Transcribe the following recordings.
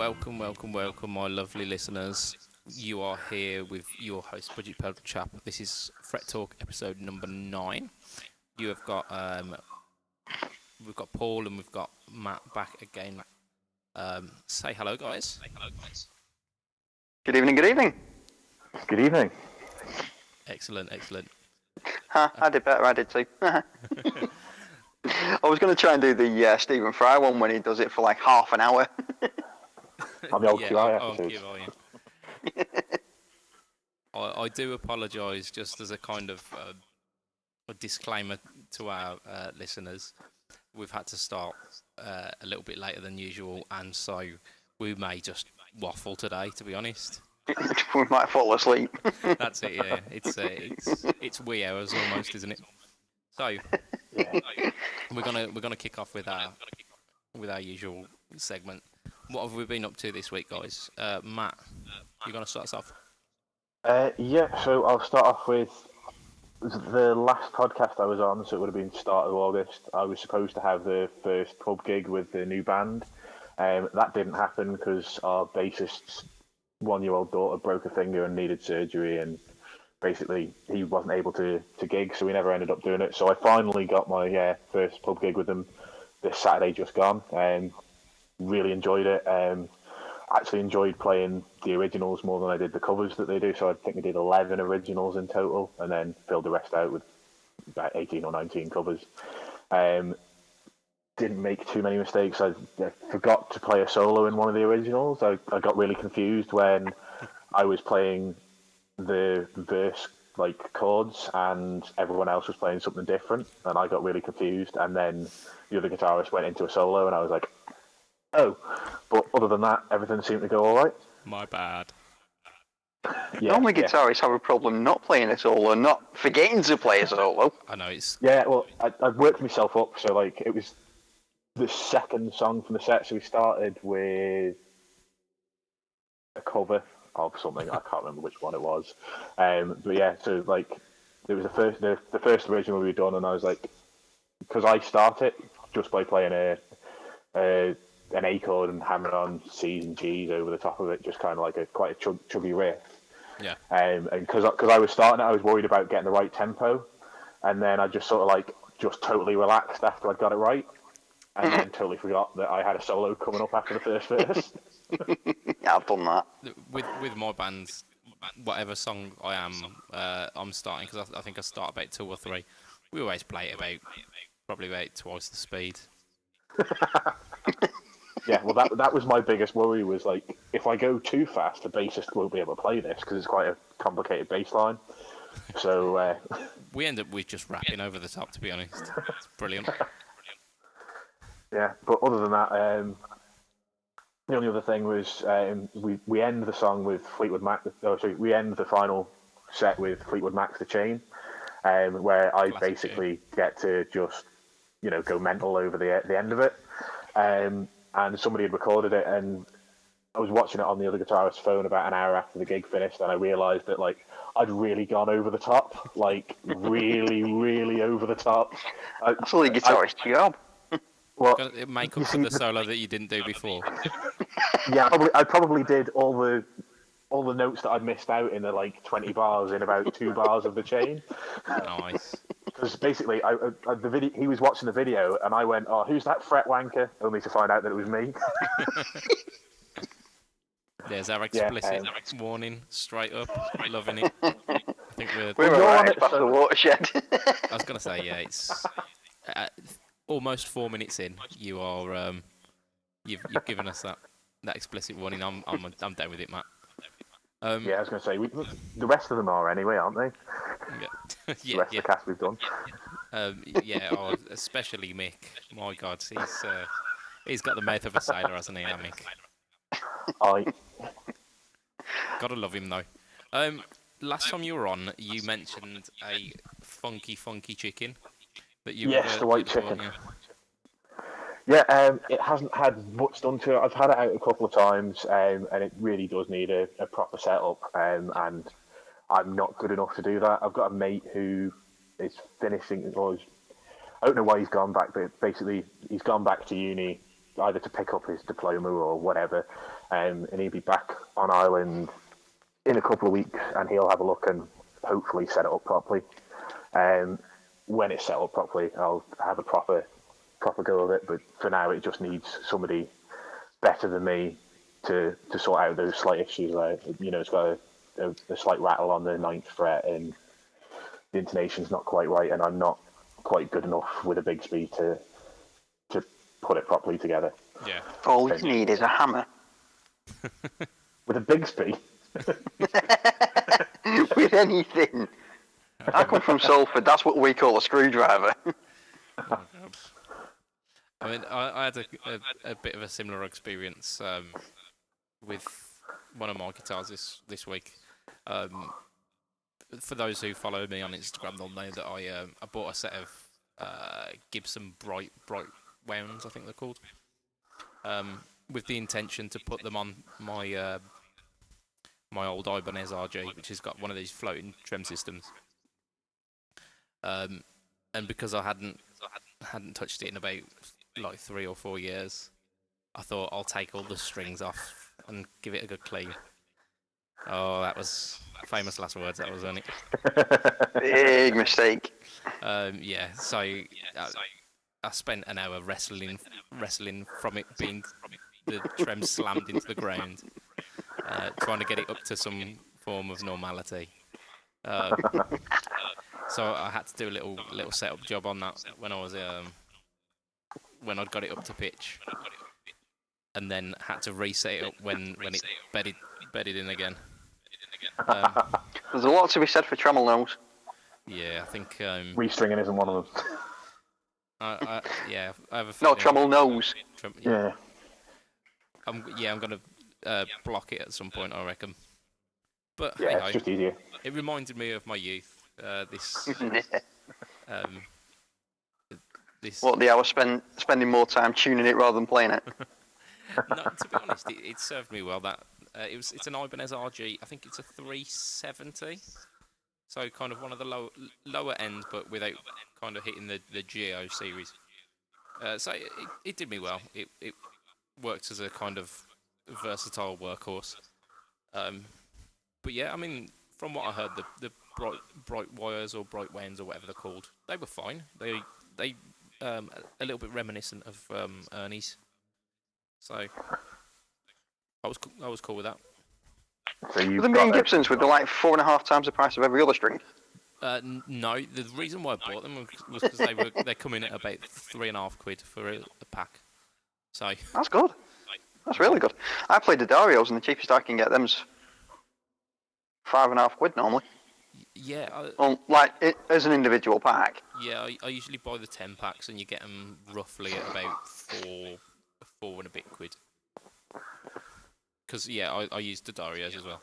welcome, my lovely listeners. You are here with your host, Budget Pedal Chap. This is Fret Talk episode number 9. You have got we've got Paul and we've got Matt back again. Say hello, guys. Good evening, good evening. Good evening. Excellent. I did better, I did too. I was going to try and do the Stephen Fry one when he does it for like half an hour. On the old QI I'll episodes. give I do apologise, just as a kind of a disclaimer to our listeners. We've had to start a little bit later than usual, and so we may just waffle today, to be honest. We might fall asleep. That's it, yeah. It's wee hours almost, isn't it? So we're gonna kick off with our usual segment. What have we been up to this week, guys? Matt, you gonna start us off? So I'll start off with the last podcast I was on, so it would have been start of August. I was supposed to have the first pub gig with the new band. That didn't happen because our bassist's 1-year-old daughter broke a finger and needed surgery, and basically he wasn't able to gig, so we never ended up doing it. So I finally got my first pub gig with them this Saturday just gone, and really enjoyed it. Actually enjoyed playing the originals more than I did the covers that they do, so I think we did 11 originals in total, and then filled the rest out with about 18 or 19 covers. Didn't make too many mistakes. I forgot to play a solo in one of the originals. I got really confused when I was playing the verse chords and everyone else was playing something different, and I got really confused, and then the other guitarist went into a solo and I was like, oh. But other than that, everything seemed to go all right. My bad. Normally guitarists have a problem not playing a solo, not forgetting to play a solo. I know it's... Yeah, well, I've worked myself up, so it was the second song from the set, so we started with a cover of something. I can't remember which one it was. But yeah, so it was the first original we had done, and I was like, because I start it just by playing an A chord and hammering on C's and G's over the top of it, just kind of like quite a chuggy riff. Yeah. And because I was starting it, I was worried about getting the right tempo, and then I just sort of just totally relaxed after I'd got it right, and then totally forgot that I had a solo coming up after the first verse. Yeah, I've done that. With my bands, whatever song I'm starting, because I think I start about 2 or 3. We always play it probably about twice the speed. Yeah, well, that was my biggest worry, was if I go too fast, the bassist won't be able to play this because it's quite a complicated bass line. So we end up with just rapping over the top, to be honest. It's brilliant. Yeah, but other than that, the only other thing was we end the song with Fleetwood Mac. We end the final set with Fleetwood Mac's The Chain, where I basically get to just go mental over the end of it. And somebody had recorded it, and I was watching it on the other guitarist's phone about an hour after the gig finished, and I realised that I'd really gone over the top, really, really over the top. That's all the guitarist's job. Well, it make up for the solo that you didn't do before. Yeah, I probably did all the notes that I'd missed out in the 20 bars in about 2 bars of The Chain. Nice. Because basically, he was watching the video, and I went, "Oh, who's that fret wanker?" Only to find out that it was me. There's our explicit warning, straight up. Loving it. I think we're right past the watershed. I was gonna say, yeah, it's almost 4 minutes in. You are you've given us that explicit warning. I'm down with it, Matt. Yeah, I was going to say, the rest of them are anyway, aren't they? Yeah. The rest of the cast we've done. Especially Mick. My God, he's got the mouth of a sailor, hasn't he, Mick? Gotta love him though. Last time you were on, you mentioned a funky chicken that you. Yes, the white chicken. Yeah, it hasn't had much done to it. I've had it out a couple of times, and it really does need a proper setup, and I'm not good enough to do that. I've got a mate who is finishing, I don't know why he's gone back, but basically he's gone back to uni either to pick up his diploma or whatever, and he'll be back on Ireland in a couple of weeks, and he'll have a look and hopefully set it up properly. When it's set up properly, I'll have a proper go of it. But for now, it just needs somebody better than me to sort out those slight issues. Like, it's got a slight rattle on the ninth fret, and the intonation's not quite right, and I'm not quite good enough with a Bigsby to put it properly together. Yeah. All you need is a hammer. With a Bigsby? With anything. I come from Salford, that's what we call a screwdriver. I mean, I had a bit of a similar experience with one of my guitars this week. For those who follow me on Instagram, they'll know that I bought a set of Gibson Bright Wounds, I think they're called, with the intention to put them on my my old Ibanez RG, which has got one of these floating trem systems. And because I hadn't touched it in about like 3 or 4 years, I thought I'll take all the strings off and give it a good clean. Oh, that was famous last words. That was, wasn't it? Big mistake. Yeah. So I spent an hour wrestling from it being the trem slammed into the ground, trying to get it up to some form of normality. So I had to do a little setup job on that when I was when I'd got it up to pitch, and then had to reset it up when it bedded in again. There's a lot to be said for tremolo nose. Yeah, I think Restringing isn't one of them. I have a No, tremolo nose. Yeah. I'm gonna block it at some point, I reckon. But Yeah, hey, it's just easier. It reminded me of my youth. This What, the hour spending more time tuning it rather than playing it? No, to be honest, it served me well. That it's an Ibanez RG. I think it's a 370. So kind of one of the lower end, but without kind of hitting the Geo series. So it did me well. It worked as a kind of versatile workhorse. But yeah, I mean, from what I heard, the bright wires or bright wands or whatever they're called, they were fine. They a little bit reminiscent of Ernie's. So I was cool with that. So the main Gibsons were like 4.5 times the price of every other string. No, the reason why I bought them was because they're coming at about £3.50 for a pack. So that's good. That's really good. I played the Darios, and the cheapest I can get them's £5.50 normally. Yeah. As an individual pack. Yeah, I usually buy the 10 packs, and you get them roughly at about four and a bit quid. Because I used the Darios as well.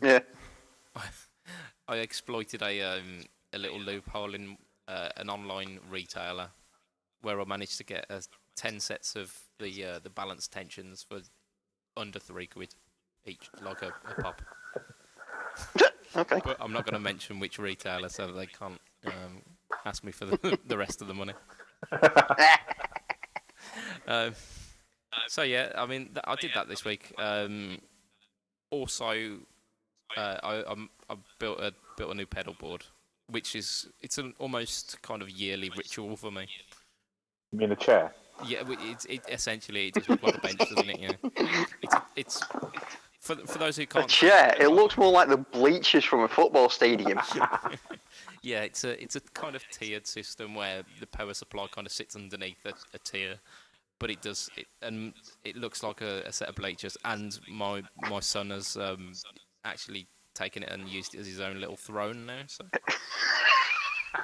Yeah. I exploited a little loophole in an online retailer where I managed to get 10 sets of the balanced tensions for under £3 each, like a pop. Okay. But I'm not going to mention which retailer so that they can't ask me for the rest of the money. So yeah, I mean, I did that this week. Also, I built a new pedal board, which it's an almost kind of yearly ritual for me. You mean a chair? Yeah, it essentially it just looks like a bench, doesn't it? Yeah. It's for those who can't. A chair. It looks more like the bleachers from a football stadium. Yeah, it's a kind of tiered system where the power supply kind of sits underneath a tier. But it does, and it looks like a set of bleachers. And my son has actually taken it and used it as his own little throne now. So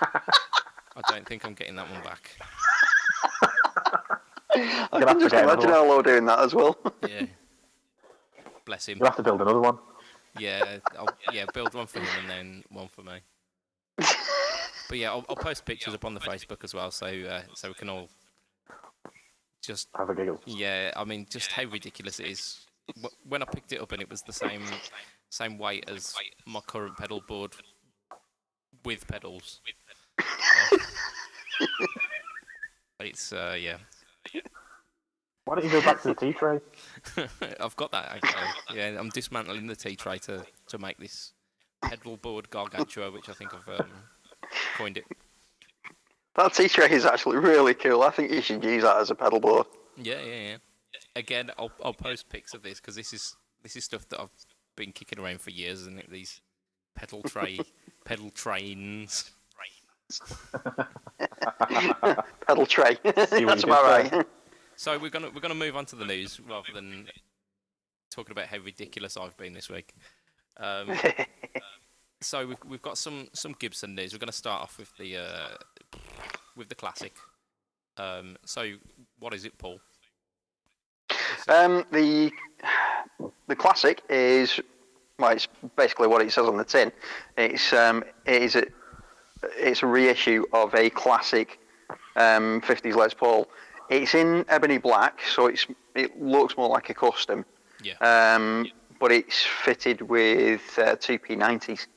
I don't think I'm getting that one back. I can just imagine Arlo doing that as well. Yeah. Bless him. You'll have to build another one. Yeah, I'll build one for him and then one for me. But yeah, I'll post pictures up on the Facebook as well, so we can all just have a giggle. Yeah, I mean, just how ridiculous it is. When I picked it up and it was the same weight as my current pedal board with pedals. It's yeah. Why don't you go back to the tea tray? I've got that actually. Yeah, I'm dismantling the tea tray to make this pedal board gargantua, which I think I've coined it. That tea tray is actually really cool. I think you should use that as a pedal board. Yeah. Again, I'll post pics of this because this is stuff that I've been kicking around for years, isn't it? These pedal trains. Pedal tray. That's about right. So we're gonna move on to the news rather than talking about how ridiculous I've been this week. So we've got some Gibson news. We're gonna start off with the classic. So what is it, Paul? The classic is, well, it's basically what it says on the tin. It's a reissue of a classic 50s Les Paul. It's in ebony black, so it looks more like a custom. Yeah. But it's fitted with 2P90s.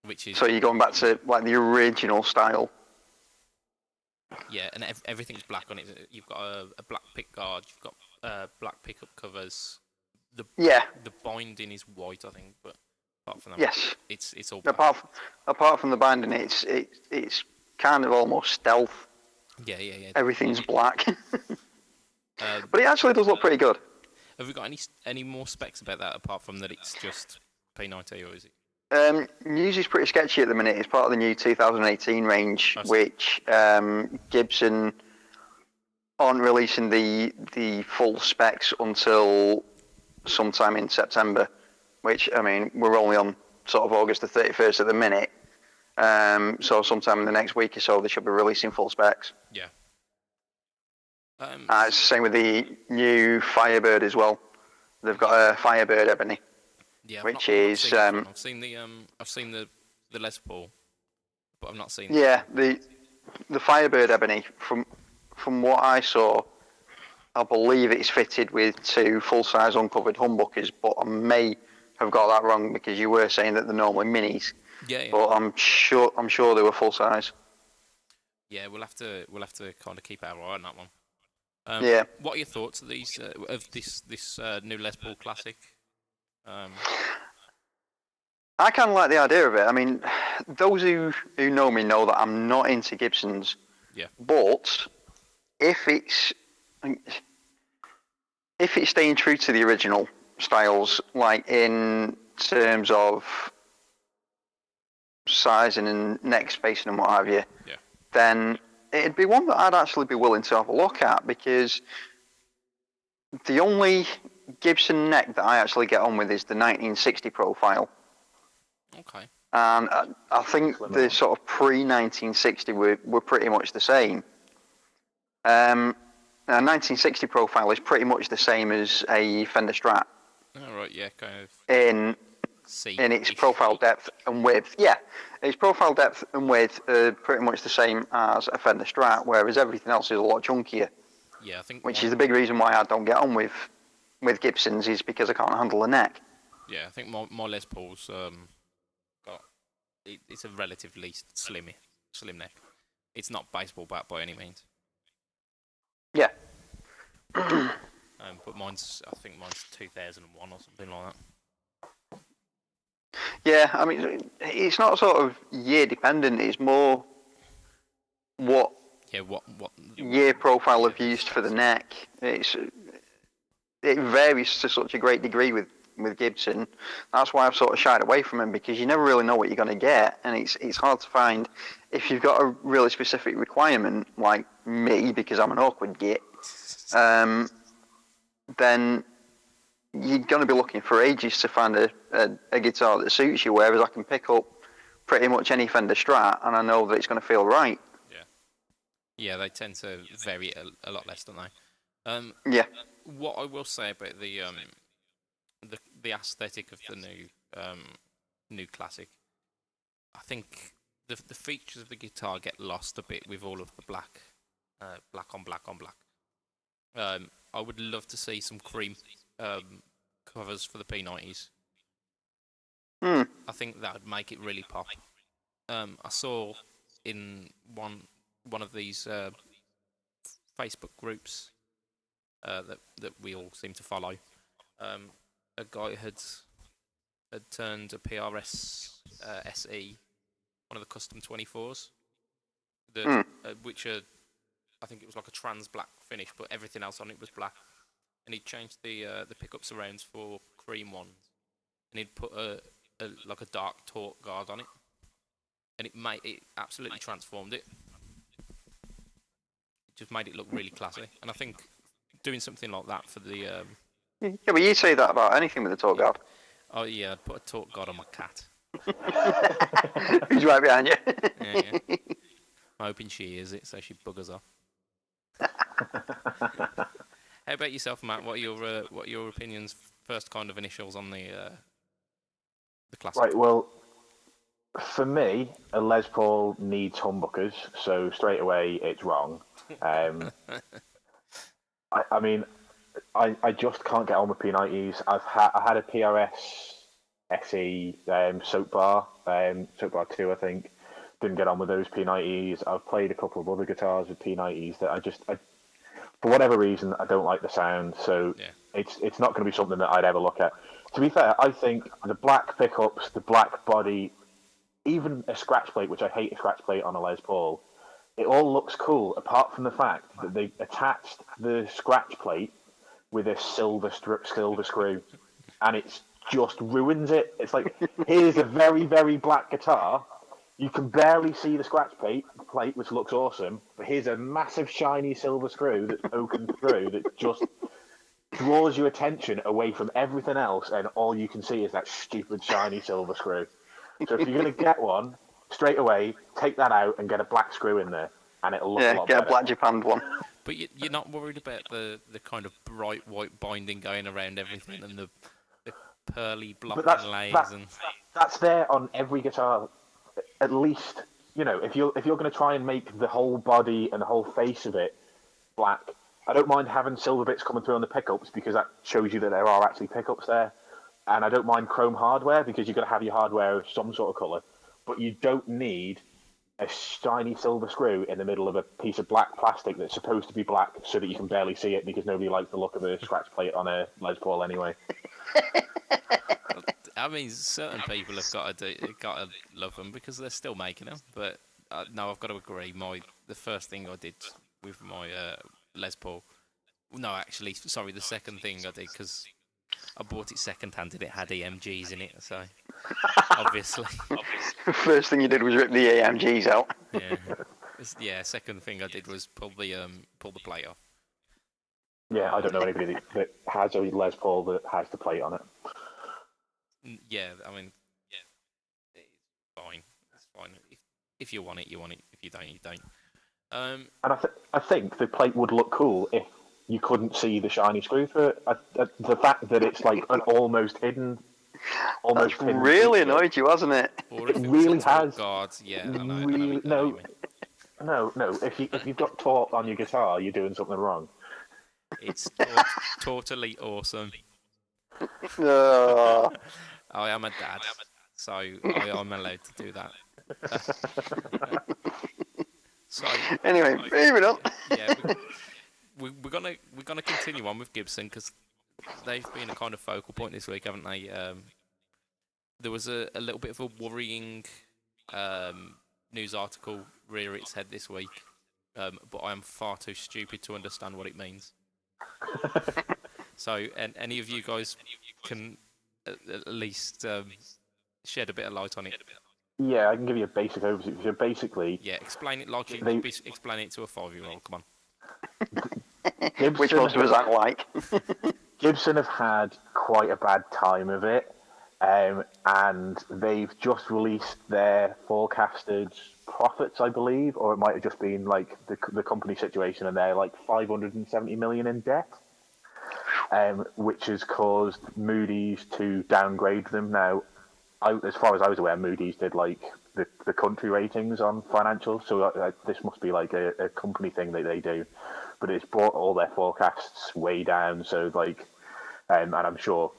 Which is, so you're going back to like the original style. Yeah, and everything's black on it. You've got a black pick guard. You've got black pickup covers. The binding is white, I think, but apart from that, yes, it's all black. Apart from the binding, it's kind of almost stealth. Yeah. Everything's black. But it actually does look pretty good. Have we got any more specs about that apart from that it's just P90, or is it? News is pretty sketchy at the minute. It's part of the new 2018 range, which Gibson aren't releasing the full specs until sometime in September, which, I mean, we're only on sort of August the 31st at the minute. So sometime in the next week or so, they should be releasing full specs. Yeah. It's the same with the new Firebird as well. They've got a Firebird Ebony. Yeah, I've seen the Les Paul, but I've not seen. Yeah, the Firebird Ebony. From what I saw, I believe it's fitted with 2 full-size uncovered humbuckers, but I may have got that wrong because you were saying that they're normally minis. Yeah. But I'm sure they were full-size. Yeah, we'll have to kind of keep our eye on that one. Yeah. What are your thoughts of these of this new Les Paul Classic? I kind of like the idea of it. I mean, those who know me know that I'm not into Gibsons. Yeah. But if it's staying true to the original styles, like in terms of sizing and neck spacing and what have you, then it'd be one that I'd actually be willing to have a look at, because the only Gibson neck that I actually get on with is the 1960 profile. Okay. And I think the sort of pre-1960 were pretty much the same. A 1960 profile is pretty much the same as a Fender Strat. Oh, right, yeah, kind of. In its profile depth and width. Yeah, its profile depth and width are pretty much the same as a Fender Strat, whereas everything else is a lot chunkier. Yeah, I think. Which is the big reason why I don't get on with Gibsons, is because I can't handle the neck. Yeah, I think my Les Paul's it's a relatively slim neck. It's not baseball bat by any means. Yeah. But I think mine's 2001 or something like that. Yeah, I mean, it's not sort of year dependent. It's more what year profile have used for the neck. It varies to such a great degree with Gibson. That's why I've sort of shied away from them, because you never really know what you're going to get, and it's hard to find. If you've got a really specific requirement, like me, because I'm an awkward git, then you're going to be looking for ages to find a guitar that suits you, whereas I can pick up pretty much any Fender Strat and I know that it's going to feel right. Yeah, they tend to vary a lot less, don't they? Yeah. What I will say about the aesthetic of the new Classic, I think the features of the guitar get lost a bit with all of the black on black on black. I would love to see some cream covers for the P90s. I think that would make it really pop. I saw in one of these Facebook groups that we all seem to follow. A guy had turned a PRS SE, one of the custom 24s, which I think it was like a trans black finish, but everything else on it was black. And he'd changed the pickup surrounds for cream ones, and he'd put a dark torque guard on it, and it absolutely transformed it. It just made it look really classy, and I think doing something like that for the yeah, but you say that about anything with a torque guard. Oh yeah, I'd put a torque guard on my cat. Who's right behind you? Yeah. I'm hoping she hears it, so she buggers off. How about yourself, Matt? What are your opinions? First kind of initials on the classic. Right. Well, for me, a Les Paul needs humbuckers, so straight away it's wrong. I mean, I just can't get on with P90s. I had a PRS SE Soap Bar 2, I think. Didn't get on with those P90s. I've played a couple of other guitars with P90s that I for whatever reason, I don't like the sound. So it's not going to be something that I'd ever look at. To be fair, I think the black pickups, the black body, even a scratch plate, which I hate a scratch plate on a Les Paul, it all looks cool, apart from the fact that they attached the scratch plate with a silver screw, and it just ruins it. It's like, here's a very, very black guitar. You can barely see the scratch plate, which looks awesome, but here's a massive shiny silver screw that's broken through that just draws your attention away from everything else, and all you can see is that stupid shiny silver screw. So if you're going to get one, straight away, take that out and get a black screw in there, and it'll look a lot better. Yeah, get a black japanned one. But you're not worried about the kind of bright white binding going around everything and the pearly blocking lays and... That's there on every guitar. At least, if you're going to try and make the whole body and the whole face of it black, I don't mind having silver bits coming through on the pickups because that shows you that there are actually pickups there. And I don't mind chrome hardware because you've got to have your hardware of some sort of colour. But you don't need a shiny silver screw in the middle of a piece of black plastic that's supposed to be black so that you can barely see it because nobody likes the look of a scratch plate on a Les Paul anyway. I mean, certain people have got to love them because they're still making them. But no, I've got to agree. The first thing I did with my Les Paul, no, actually, sorry, the second thing I did because I bought it second-hand and it had EMGs in it, so obviously. First thing you did was rip the EMGs out. Yeah. Second thing I did was pull the plate off. Yeah, I don't know anybody that has a Les Paul that has the plate on it. Yeah, I mean, it's fine. It's fine. If you want it, you want it. If you don't, you don't. And I think the plate would look cool if you couldn't see the shiny screw through it. The fact that it's like an almost hidden. That's really annoyed you, hasn't it? It really has. God, yeah. No. If you've got torque on your guitar, you're doing something wrong. It's totally awesome. I am a dad, so I am allowed to do that. So anyway, moving on. Yeah, we're gonna continue on with Gibson because they've been a kind of focal point this week, haven't they? There was a little bit of a worrying news article rear its head this week, but I am far too stupid to understand what it means. So, and any of you guys can at least shed a bit of light on it. Yeah, I can give you a basic overview. So basically... Yeah, explain it like you would explain it to a 5-year-old. Come on. Which most of us aren't like. Gibson have had quite a bad time of it, and they've just released their forecasted profits, I believe, or it might have just been like the company situation, and they're like 570 million in debt, which has caused Moody's to downgrade them. Now, as far as I was aware, Moody's did like the country ratings on financials, so this must be like a company thing that they do, but it's brought all their forecasts way down. So like, and I'm sure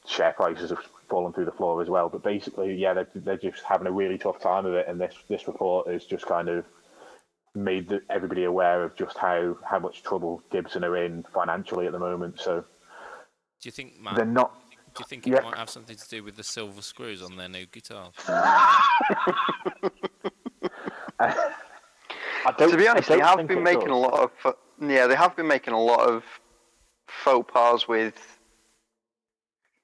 share prices have fallen through the floor as well. But basically, yeah, they're just having a really tough time of it, and this report is just kind of made everybody aware of just how much trouble Gibson are in financially at the moment. So, do you think, Matt? They're not. Do you think it might have something to do with the silver screws on their new guitars? To be honest, they have been making a lot of they have been making a lot of faux pas with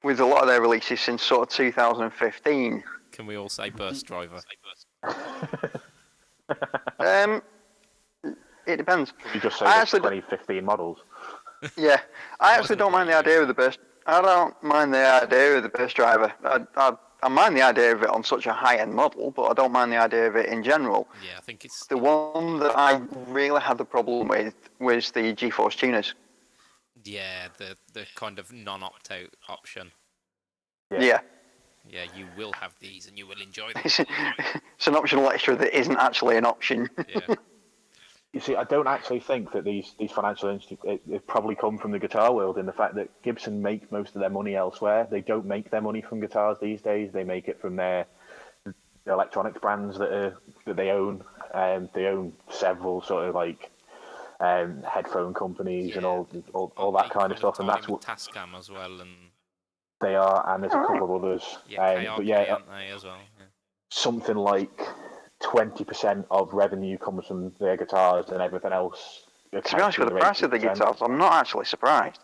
a lot of their releases since sort of 2015. Can we all say Burst Driver? It depends. You just say the 2015 models. Yeah, I actually don't mind the idea of the burst. I don't mind the idea of the burst driver. I mind the idea of it on such a high-end model, but I don't mind the idea of it in general. Yeah, I think it's... The one that I really had the problem with was the GeForce tuners. Yeah, the kind of non-opt-out option. Yeah. Yeah, you will have these and you will enjoy them. It's an optional extra that isn't actually an option. Yeah. You see, I don't actually think that these financial institutes probably come from the guitar world in the fact that Gibson make most of their money elsewhere. They don't make their money from guitars these days. They make it from their electronics brands that they own. They own several sort of like headphone companies and all that kind of stuff. And that's what Tascam as well, and they are. And there's a couple of others. Yeah, but yeah, aren't they as well? Yeah. Something like 20% of revenue comes from their guitars, and everything else. To be honest, with the price of the guitars, I'm not actually surprised.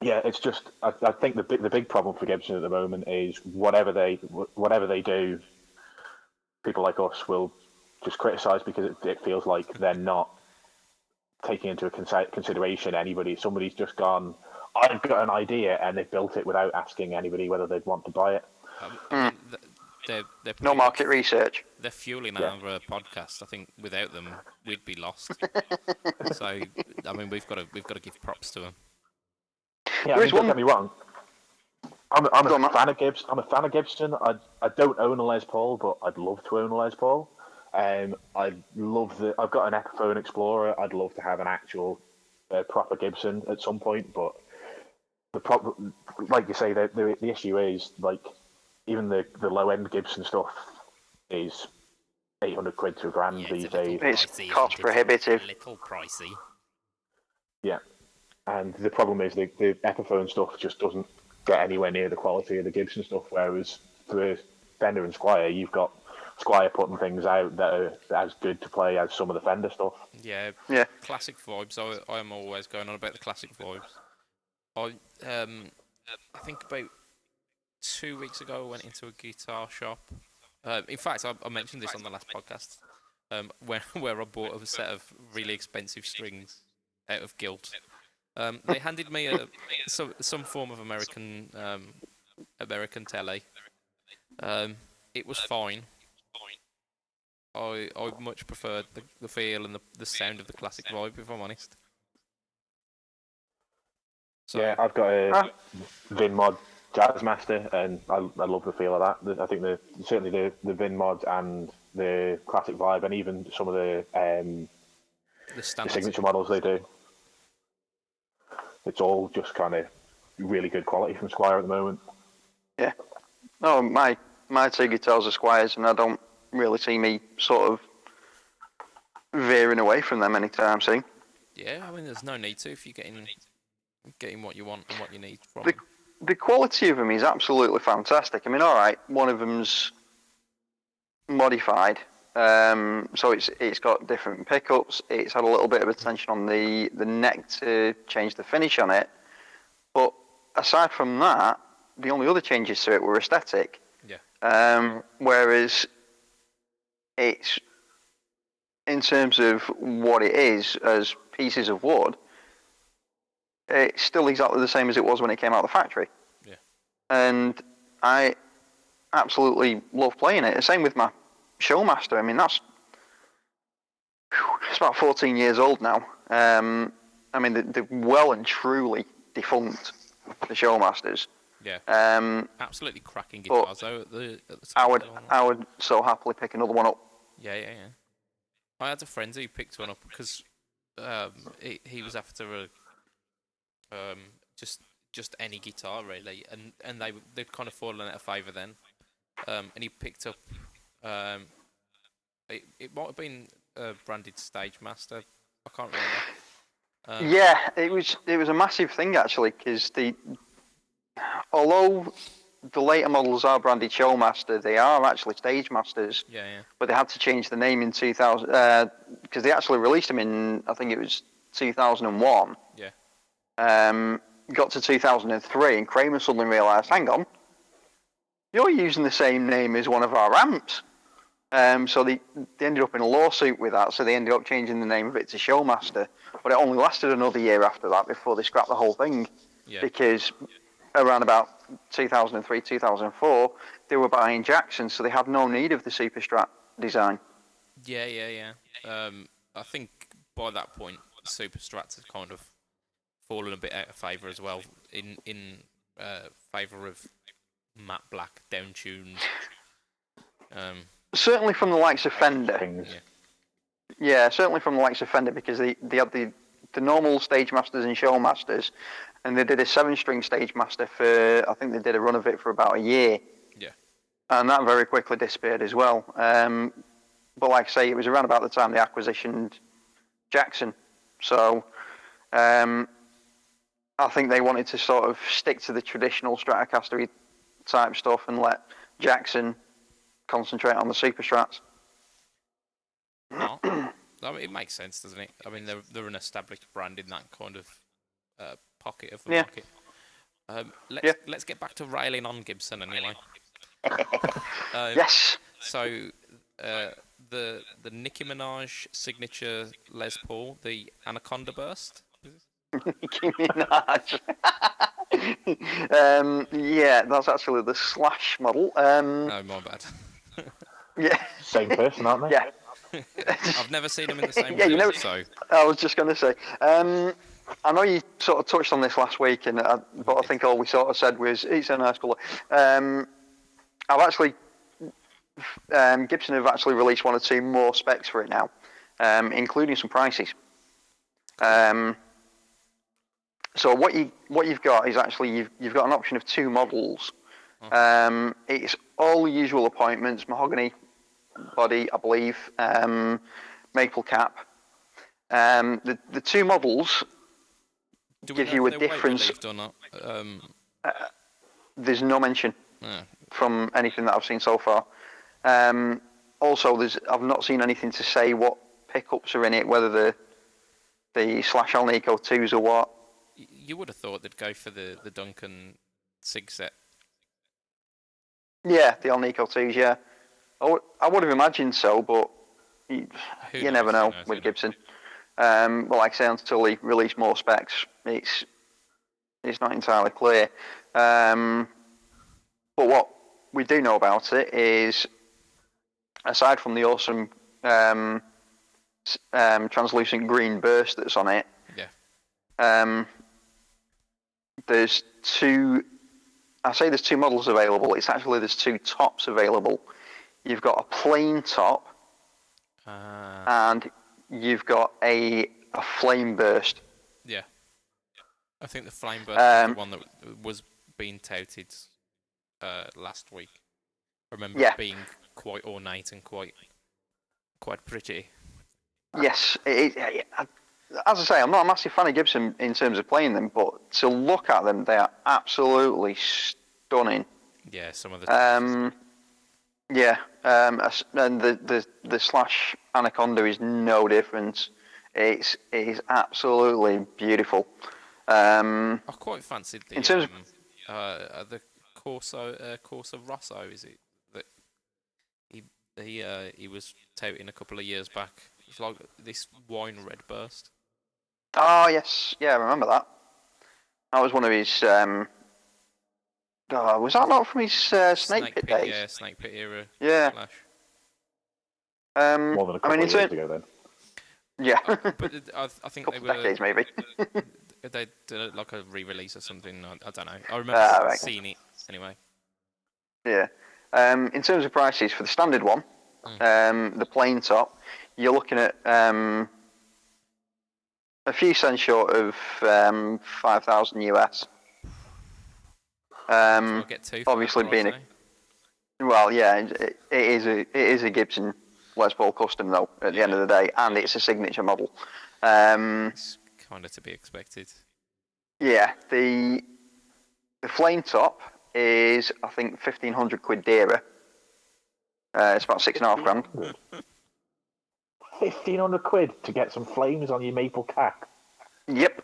Yeah, it's just I think the big problem for Gibson at the moment is whatever they do, people like us will just criticise because it feels like they're not taking into consideration anybody. Somebody's just gone, I've got an idea, and they've built it without asking anybody whether they'd want to buy it. They're no market research. They're fueling our podcast. I think without them, we'd be lost. So, I mean, we've got to give props to them. Yeah, don't get me wrong. I'm a fan of Gibson. I'm a fan of Gibson. I don't own a Les Paul, but I'd love to own a Les Paul. I've got an Epiphone Explorer. I'd love to have an actual proper Gibson at some point, but the problem, like you say, the issue is like. Even the low end Gibson stuff is £800 to £1,000 these days. It's cost prohibitive. A little pricey. Yeah, and the problem is the Epiphone stuff just doesn't get anywhere near the quality of the Gibson stuff. Whereas for Fender and Squier, you've got Squier putting things out that are as good to play as some of the Fender stuff. Yeah. Classic vibes. I am always going on about the classic vibes. I think about 2 weeks ago, I went into a guitar shop. In fact, I mentioned this on the last podcast, where I bought a set of really expensive strings out of guilt. They handed me some form of American telly. It was fine. I much preferred the feel and the sound of the classic vibe, if I'm honest. So, yeah, I've got a VinMod Jazzmaster, and I love the feel of that. I think certainly the VinMod and the classic vibe, and even some of the signature models they do. It's all just kind of really good quality from Squier at the moment. Yeah. No, my two guitars are Squiers, and I don't really see me sort of veering away from them anytime soon. Yeah, I mean, there's no need to if you're getting what you want and what you need from them. The quality of them is absolutely fantastic. I mean, all right, one of them's modified, so it's got different pickups. It's had a little bit of attention on the neck to change the finish on it, but aside from that, the only other changes to it were aesthetic. Yeah. Whereas it's in terms of what it is as pieces of wood. It's still exactly the same as it was when it came out of the factory. Yeah. And I absolutely love playing it. The same with my Showmaster. I mean, it's about 14 years old now. I mean, they're well and truly defunct, the Showmasters. Yeah. Absolutely cracking guitars, though. At the I would so happily pick another one up. Yeah. I had a friend who picked one up because he was after just any guitar really, and they'd kind of fallen out of favour then, and he picked up a It might have been branded Stage Master. I can't remember. Yeah, it was a massive thing actually, because although the later models are branded Showmaster, they are actually Stage Masters. Yeah. But they had to change the name in 2000 because they actually released them in, I think it was 2001. Yeah. Got to 2003, and Kramer suddenly realised, hang on, you're using the same name as one of our ramps. So they ended up in a lawsuit with that, so they ended up changing the name of it to Showmaster. But it only lasted another year after that before they scrapped the whole thing. Yeah. Because around about 2003, 2004, they were buying Jackson, so they had no need of the Super Strat design. Yeah. I think by that point, Super Strats had kind of fallen a bit out of favour as well, in favour of matte black, down-tuned. Certainly from the likes of Fender. Yeah, certainly from the likes of Fender, because they had the normal Stage Masters and Showmasters, and they did a 7-string Stage Master for, I think they did a run of it for about a year. Yeah. And that very quickly disappeared as well. But like I say, it was around about the time they acquisitioned Jackson. So I think they wanted to sort of stick to the traditional Stratocaster type stuff and let Jackson concentrate on the Super Strats. No. I mean, it makes sense, doesn't it? I mean, they're an established brand in that kind of pocket of the market. Let's get back to railing on Gibson anyway. Yes. So the Nicki Minaj signature Les Paul, the Anaconda Burst. Nicki Minaj. Yeah, that's actually the Slash model. No, my bad. Yeah. Same person, aren't they? Yeah. I've never seen them in the same room, so... I was just going to say, I know you sort of touched on this last week, but I think all we sort of said was, it's a nice colour. I've actually, Gibson have actually released 1 or 2 more specs for it now, including some prices. So what you've got is actually, you've got an option of 2 models. It's all the usual appointments, mahogany body, I believe, maple cap. The 2 models give you a difference. Or not? There's no mention from anything that I've seen so far. Also, I've not seen anything to say what pickups are in it, whether the Slash Alnico 2s or what. You would have thought they'd go for the Duncan SIG set. Yeah, the Alnico 2s, yeah. I would have imagined so, but you never know with Gibson. Well, like I say, until they release more specs, it's not entirely clear. But what we do know about it is, aside from the awesome translucent green burst that's on it, there's 2. I say there's 2 models available. It's actually there's 2 tops available. You've got a plain top, and you've got a flame burst. Yeah, I think the flame burst was the one that was being touted last week. I remember it being quite ornate and quite pretty. Yes, as I say, I'm not a massive fan of Gibson in terms of playing them, but to look at them, they are absolutely stunning. Yeah, some of the. And the Slash Anaconda is no different. It is absolutely beautiful. I quite fancied the in terms of the Corsa Rosso. Is it that he was touting a couple of years back? It's like this wine red burst. Oh yes, yeah, I remember that. That was one of his. Was that not from his Snake Pit days? Yeah, Snake Pit era. Yeah. More than a couple of years ago, then. Yeah. But I think they were decades, maybe. They did like a re-release or something. I don't know. I remember seeing it anyway. Yeah. In terms of prices for the standard one, the plain top, you're looking at a few cents short of 5,000 US. Get 2 obviously being well, yeah, it is a Gibson. Les Paul Custom though. At the end of the day, and it's a signature model. It's kind of to be expected. Yeah, the flame top is I think £1,500 dearer. It's about £6.5 grand. £1,500 to get some flames on your maple cap. Yep.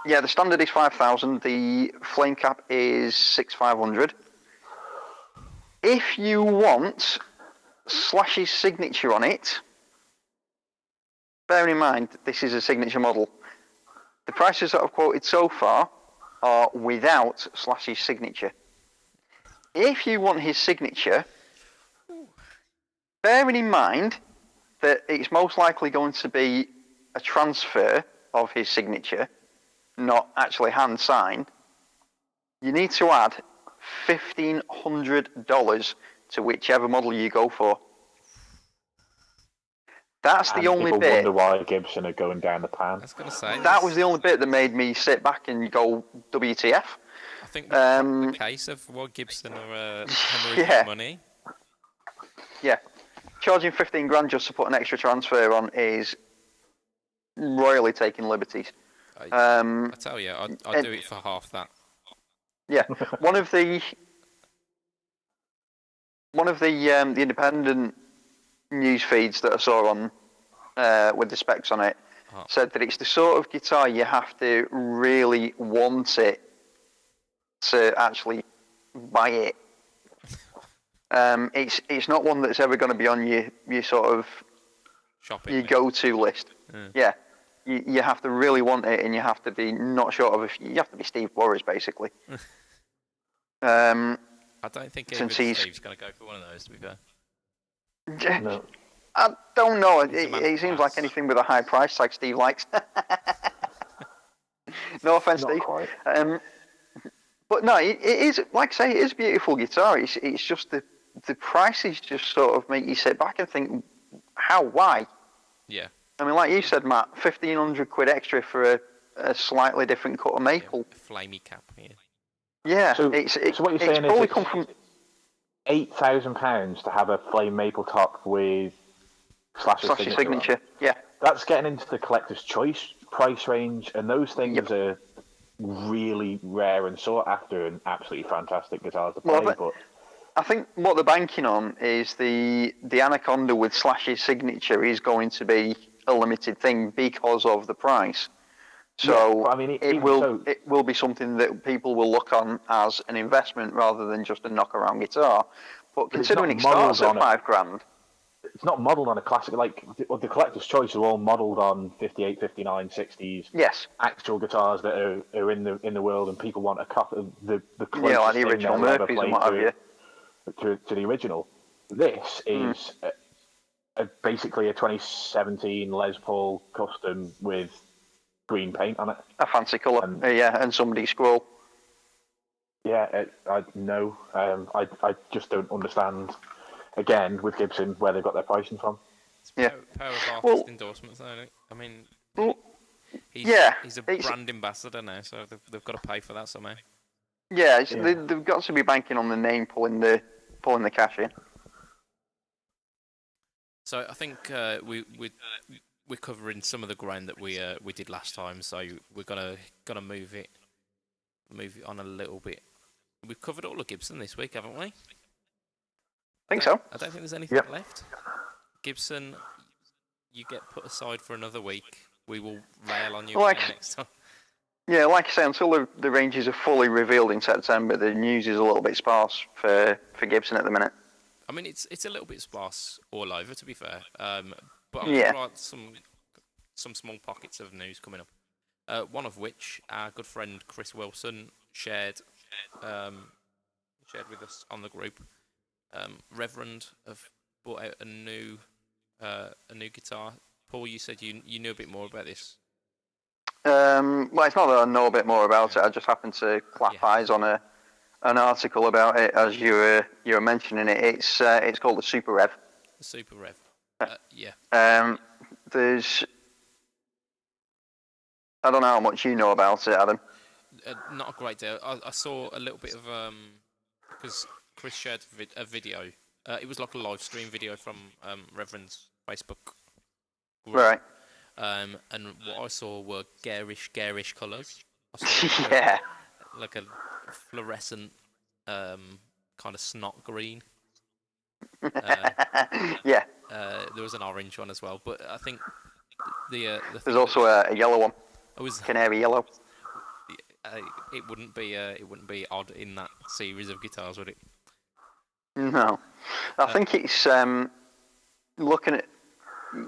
Yeah, the standard is 5,000. The flame cap is 6,500. If you want Slash's signature on it, bear in mind this is a signature model. The prices that I've quoted so far are without Slash's signature. If you want his signature, bearing in mind that it's most likely going to be a transfer of his signature, not actually hand signed, you need to add $1,500 to whichever model you go for. That's the only people bit. Wonder why Gibson are going down the pan. I was going to say that was the only bit that made me sit back and go WTF. I think that's the case of what Gibson are hemorrhaging money. Yeah, charging 15 grand just to put an extra transfer on is royally taking liberties. I tell you, I'd do it for half that. Yeah, one of the independent news feeds that I saw on with the specs on it said that it's the sort of guitar you have to really want it to actually buy it. It's not one that's ever going to be on your sort of shopping your go-to list. Yeah, you have to really want it, and you have to be not short of you have to be Steve Boris basically. I don't think Steve's going to go for one of those, to be fair. No. I don't know. It seems like anything with a high price tag Steve likes. No offense, Steve. But no, it is, like I say, it is a beautiful guitar. It's just the prices just sort of make you sit back and think, how, why? Yeah. I mean, like you said, Matt, £1,500 extra for a slightly different cut of maple. Yeah, a flamey cap, yeah. Yeah, so what you're saying is probably come from £8,000 to have a flame maple top with Slash's signature. Yeah, that's getting into the collector's choice price range, and those things are really rare and sought after, and absolutely fantastic guitars to play. But I think what they're banking on is the Anaconda with Slash's signature is going to be a limited thing because of the price. So yeah, I mean, it will be something that people will look on as an investment rather than just a knock-around guitar. But considering it starts at £5,000, it's not modelled on a classic. Like the collector's choice are all modelled on 58, 59, 60s. Yes, actual guitars that are in the world, and people want a copy of the closest like the original Murphys and what have you. To the original. This is basically a 2017 Les Paul Custom with green paint on it. A fancy colour, and somebody's scroll. Yeah, I just don't understand, again, with Gibson, where they've got their pricing from. It's power of artist endorsements, though. I mean, he's a brand ambassador now, so they've got to pay for that somehow. Yeah, they've got to be banking on the name pulling the cash in. So I think we're covering some of the ground that we did last time, so we're gonna move it on a little bit. We've covered all of Gibson this week, haven't we? I think so. I don't think there's anything left. Gibson, you get put aside for another week. We will rail on you next time. Yeah, like I say, until the ranges are fully revealed in September, the news is a little bit sparse for Gibson at the minute. I mean, it's a little bit sparse all over, to be fair. But there are some small pockets of news coming up. One of which our good friend Chris Wilson shared with us on the group. Reverend have bought out a new guitar. Paul, you said you knew a bit more about this. Well, it's not that I know a bit more about it. I just happened to clap eyes on an article about it as you were mentioning it. It's called the Super Rev. The Super Rev. There's, I don't know how much you know about it, Adam. Not a great deal. I saw a little bit of because Chris shared a video It was like a live stream video from Reverend's Facebook group. Right. And what I saw were garish colours. Yeah. Like a fluorescent kind of snot green. Yeah. There was an orange one as well, but I think the there's also a yellow one. Was canary yellow. It wouldn't be odd in that series of guitars, would it? No, I think it's looking at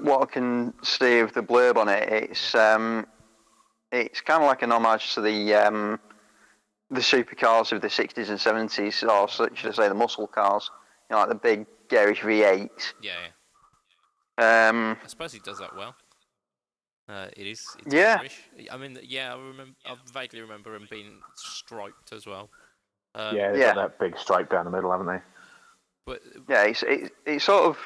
what I can see of the blurb on it. It's kind of like an homage to the supercars of the 60s and 70s, or should I say the muscle cars, like the big garish V8s. Yeah. I suppose it does that well. It's yeah. garish. I mean, yeah, I vaguely remember them being striped as well. They've got that big stripe down the middle, haven't they? But yeah, it's sort of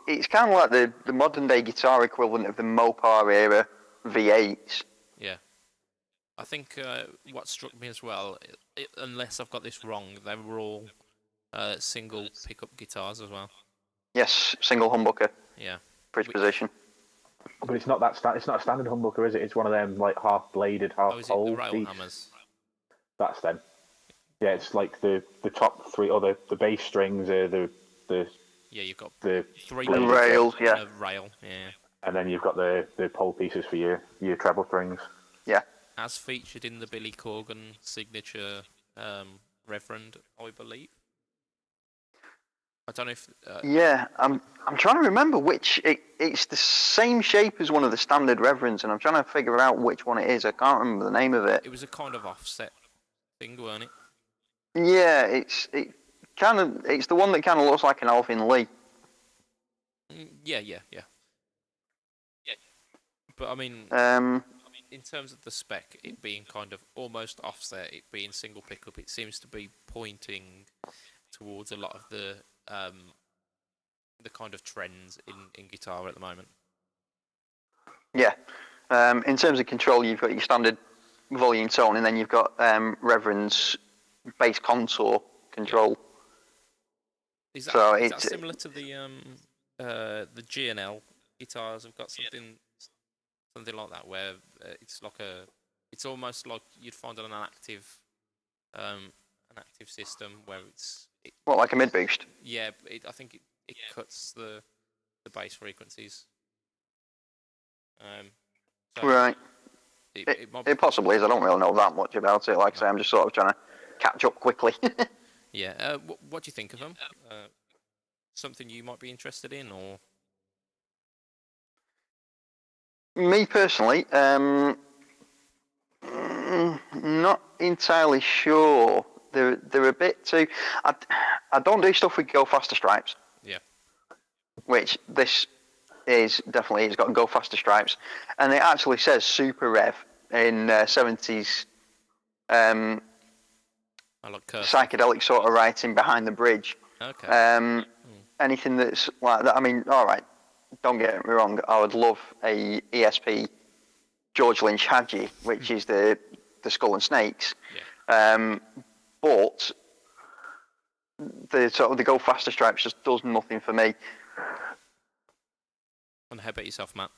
it's kind of like the modern day guitar equivalent of the Mopar era V8s. Yeah, I think what struck me as well, unless I've got this wrong, they were all single pickup guitars as well. Yes, single humbucker. Yeah, bridge position. But it's not that it's not a standard humbucker, is it? It's one of them like half bladed, half pole. The rail hammers. That's them. Yeah, it's like the top three, or the bass strings are the. Yeah, you've got the three rails. Yeah. Rail. Yeah. And then you've got the pole pieces for your treble strings. Yeah. As featured in the Billy Corgan signature Reverend, I believe. I don't know if. Yeah, I'm trying to remember which. It's the same shape as one of the standard Reverends, and I'm trying to figure out which one it is. I can't remember the name of it. It was a kind of offset thing, weren't it? Yeah, it's the one that kind of looks like an Alvin Lee. Yeah. But I mean, in terms of the spec, it being kind of almost offset, it being single pickup, it seems to be pointing towards a lot of the kind of trends in guitar at the moment. Yeah. In terms of control, you've got your standard volume tone, and then you've got Reverend's bass contour control. Yeah. Is that similar to the G&L guitars? Have got something like that, where it's almost like you'd find on an active system where like a mid boost? Yeah, I think it cuts the bass frequencies. Right. It possibly is. I don't really know that much about it. Like I say, I'm just sort of trying to catch up quickly. Yeah. What do you think of them? Something you might be interested in, or? Me personally, not entirely sure. They're a bit too. I don't do stuff with Go Faster stripes. Yeah. Which this is definitely. It's got Go Faster stripes, and it actually says Super Rev in 70s. I like psychedelic sort of writing behind the bridge. Okay. Anything that's like that. I mean, all right. Don't get me wrong. I would love a ESP George Lynch Hadji, which is the Skull and Snakes. Yeah. But the sort of the Go Faster stripes just does nothing for me. And how about yourself, Matt?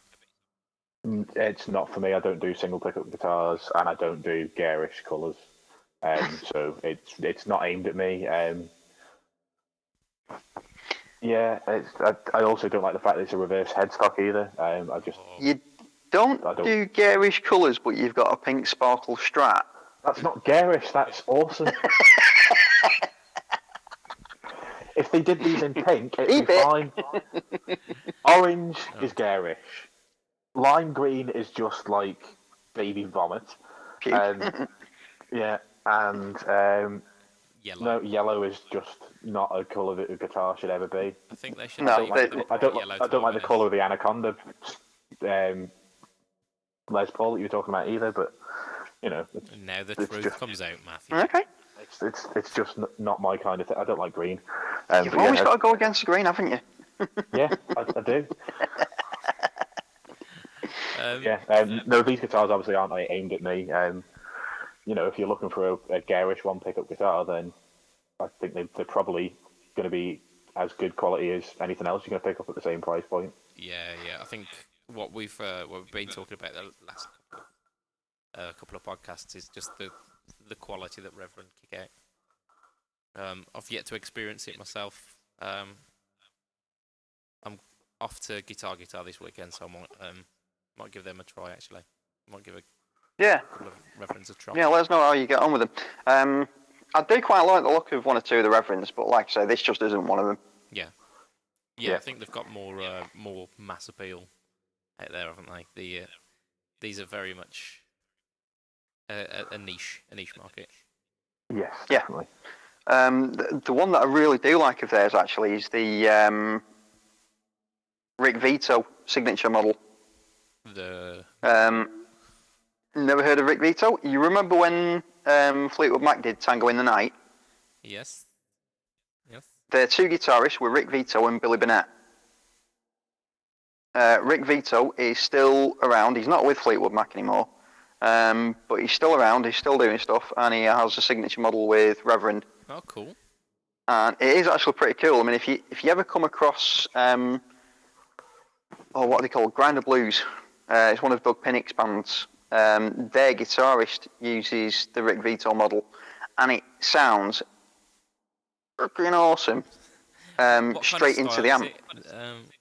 It's not for me. I don't do single pickup guitars, and I don't do garish colours. So it's not aimed at me. Yeah, I also don't like the fact that it's a reverse headstock either. You don't do garish colours, but you've got a pink sparkle Strat. That's not garish. That's awesome. If they did these in pink, it'd be fine. Orange is garish. Lime green is just like baby vomit. Yeah, and yellow. No, yellow is just not a colour that a guitar should ever be. I think they should. I don't like the colour of the Anaconda Les Paul that you were talking about either, but you know. Now the truth comes out, Matthew. Okay. It's just not my kind of thing. I don't like green. You've always got to go against the green, haven't you? Yeah, I do. No, these guitars obviously aren't aimed at me. You know, if you're looking for a garish one pickup guitar, then I think they're probably going to be as good quality as anything else you're going to pick up at the same price point. Yeah. I think what we've been talking about the last couple of podcasts is just the quality that Reverend kick out. I've yet to experience it myself. I'm off to Guitar this weekend, so I might give them a try. Actually, might give a couple of Reverends a try. Yeah, let us know how you get on with them. I do quite like the look of one or two of the Reverends, but like I say, this just isn't one of them. Yeah. I think they've got more mass appeal out there, haven't they? These are very much a niche market. Yes, definitely. The one that I really do like of theirs actually is the Rick Vito signature model. Never heard of Rick Vito? You remember when Fleetwood Mac did Tango in the Night? Yes. Their two guitarists were Rick Vito and Billy Burnett. Rick Vito is still around. He's not with Fleetwood Mac anymore, but he's still around. He's still doing stuff, and he has a signature model with Reverend. Oh, cool. And it is actually pretty cool. I mean, if you ever come across what they call Grinder Blues, it's one of Doug Pinnick's bands. Their guitarist uses the Rick Vito model, and it sounds freaking awesome. Straight into the amp.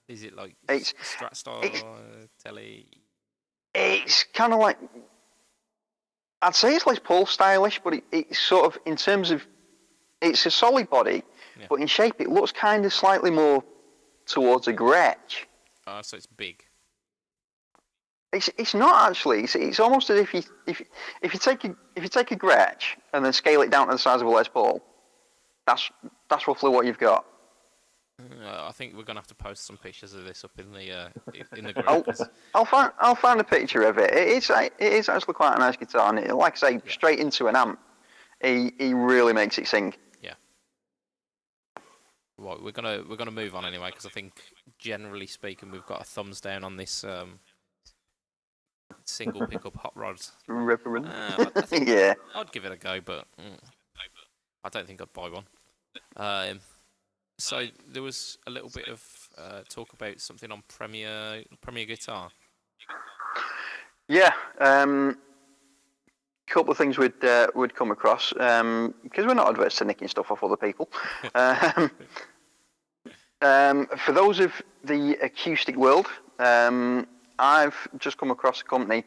Is it like Strat style, Telly? It's kind of like, I'd say it's Les Paul stylish, but it's sort of, in terms of, it's a solid body, but in shape it looks kind of slightly more towards a Gretsch. So it's big. It's not actually. It's almost as if you take a Gretsch and then scale it down to the size of a Les Paul. That's roughly what you've got. I think we're gonna have to post some pictures of this up in the group. I'll find a picture of it. It is actually quite a nice guitar, and like I say, straight into an amp, he really makes it sing. Yeah. Right, we're gonna move on anyway, because I think generally speaking we've got a thumbs down on this single pickup hot rod. Yeah. I'd give it a go, but I don't think I'd buy one. So there was a little bit of talk about something on Premier Guitar. Yeah, couple of things we'd come across, because we're not adverse to nicking stuff off other people. For those of the acoustic world, I've just come across a company.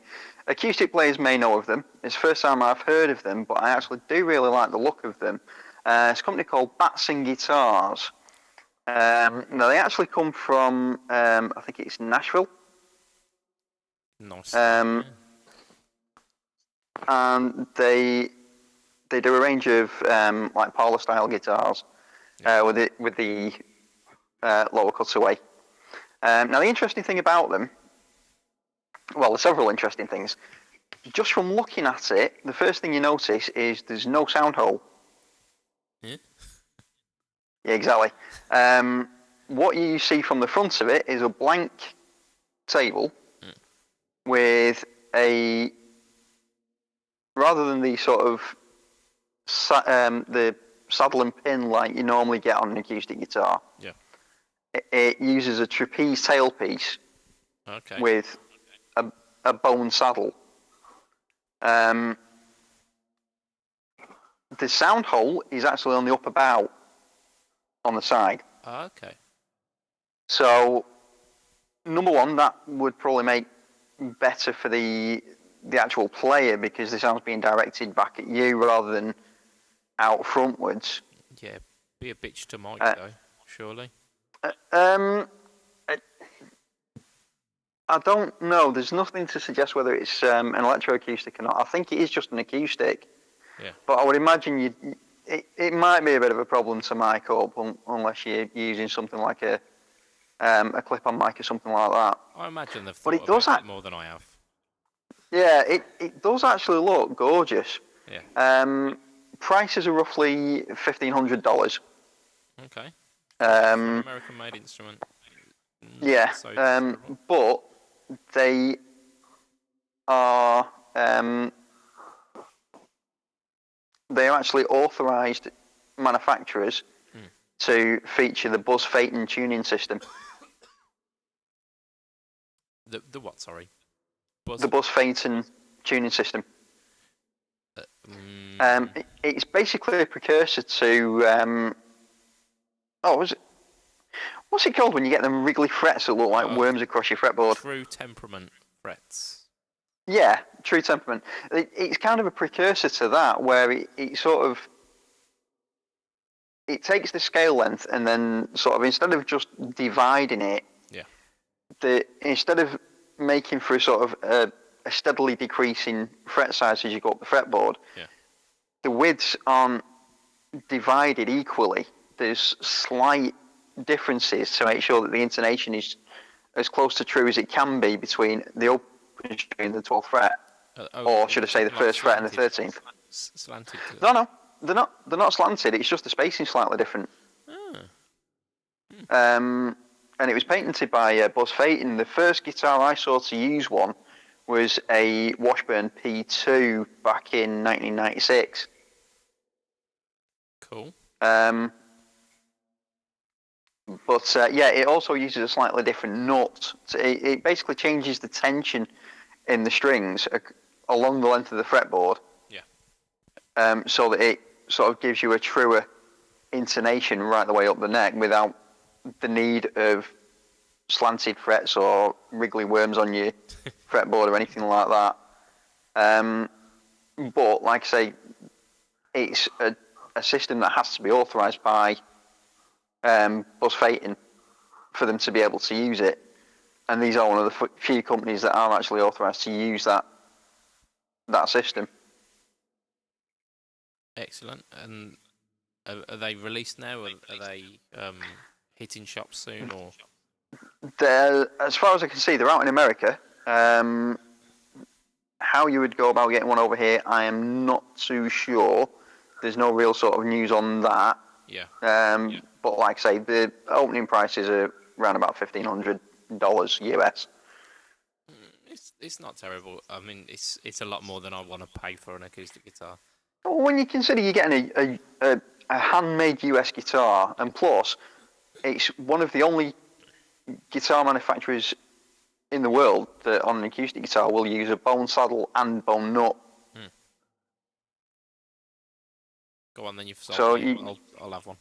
Acoustic players may know of them. It's the first time I've heard of them, but I actually do really like the look of them. It's a company called Batson Guitars. Now they actually come from, I think it's Nashville. Nice. And they do a range of like parlor style guitars with the lower cutaway. Now the interesting thing about them, well, there's several interesting things. Just from looking at it, the first thing you notice is there's no sound hole. Yeah. Yeah, exactly. What you see from the front of it is a blank table with a, rather than the sort of the saddle and pin like you normally get on an acoustic guitar. Yeah. It uses a trapeze tailpiece. Okay. With a bone saddle. The sound hole is actually on the upper bow on the side. Okay. So, number one, that would probably make better for the actual player, because the sound's being directed back at you rather than out frontwards. Yeah, be a bitch to Mike though, surely. I don't know. There's nothing to suggest whether it's an electroacoustic or not. I think it is just an acoustic. Yeah. But I would imagine it might be a bit of a problem to mic up unless you're using something like a clip-on mic or something like that. I imagine they've thought about it more than I have. Yeah, it does actually look gorgeous. Yeah. Prices are roughly $1,500. Okay. American-made instrument. Yeah, but they are actually authorised manufacturers to feature the Buzz Phaeton tuning system. The what? Sorry. The Buzz Phaeton tuning system. It's basically a precursor to. What's it called when you get them wriggly frets that look like worms across your fretboard? True temperament frets. Yeah, true temperament. It's kind of a precursor to that, where it sort of it takes the scale length and then sort of instead of just dividing it, instead of making for a sort of a steadily decreasing fret size as you go up the fretboard, the widths aren't divided equally. There's slight differences to make sure that the intonation is as close to true as it can be between the open string and the 12th fret, or should I say the first fret and the 13th. Slanted. No, they're not slanted. It's just the spacing slightly different. And it was patented by Buzz Phaeton. The first guitar I saw to use one was a Washburn P2 back in 1996. Cool. But it also uses a slightly different nut. So it basically changes the tension in the strings along the length of the fretboard. Yeah. So that it sort of gives you a truer intonation right the way up the neck without the need of slanted frets or wriggly worms on your fretboard or anything like that. But like I say, it's a system that has to be authorised by Buzz Phaeton for them to be able to use it, and these are one of the few companies that are actually authorised to use that system. Excellent. And are they released now? Are they hitting shops soon? Or they're, as far as I can see, they're out in America. How you would go about getting one over here, I am not too sure. There's no real sort of news on that. Yeah. But like I say, the opening prices are around about $1,500 US. It's not terrible. I mean, it's a lot more than I want to pay for an acoustic guitar. Well, when you consider you're getting a handmade US guitar, and plus, it's one of the only guitar manufacturers in the world that on an acoustic guitar will use a bone saddle and bone nut. Go on then, you've sold me. I'll have one.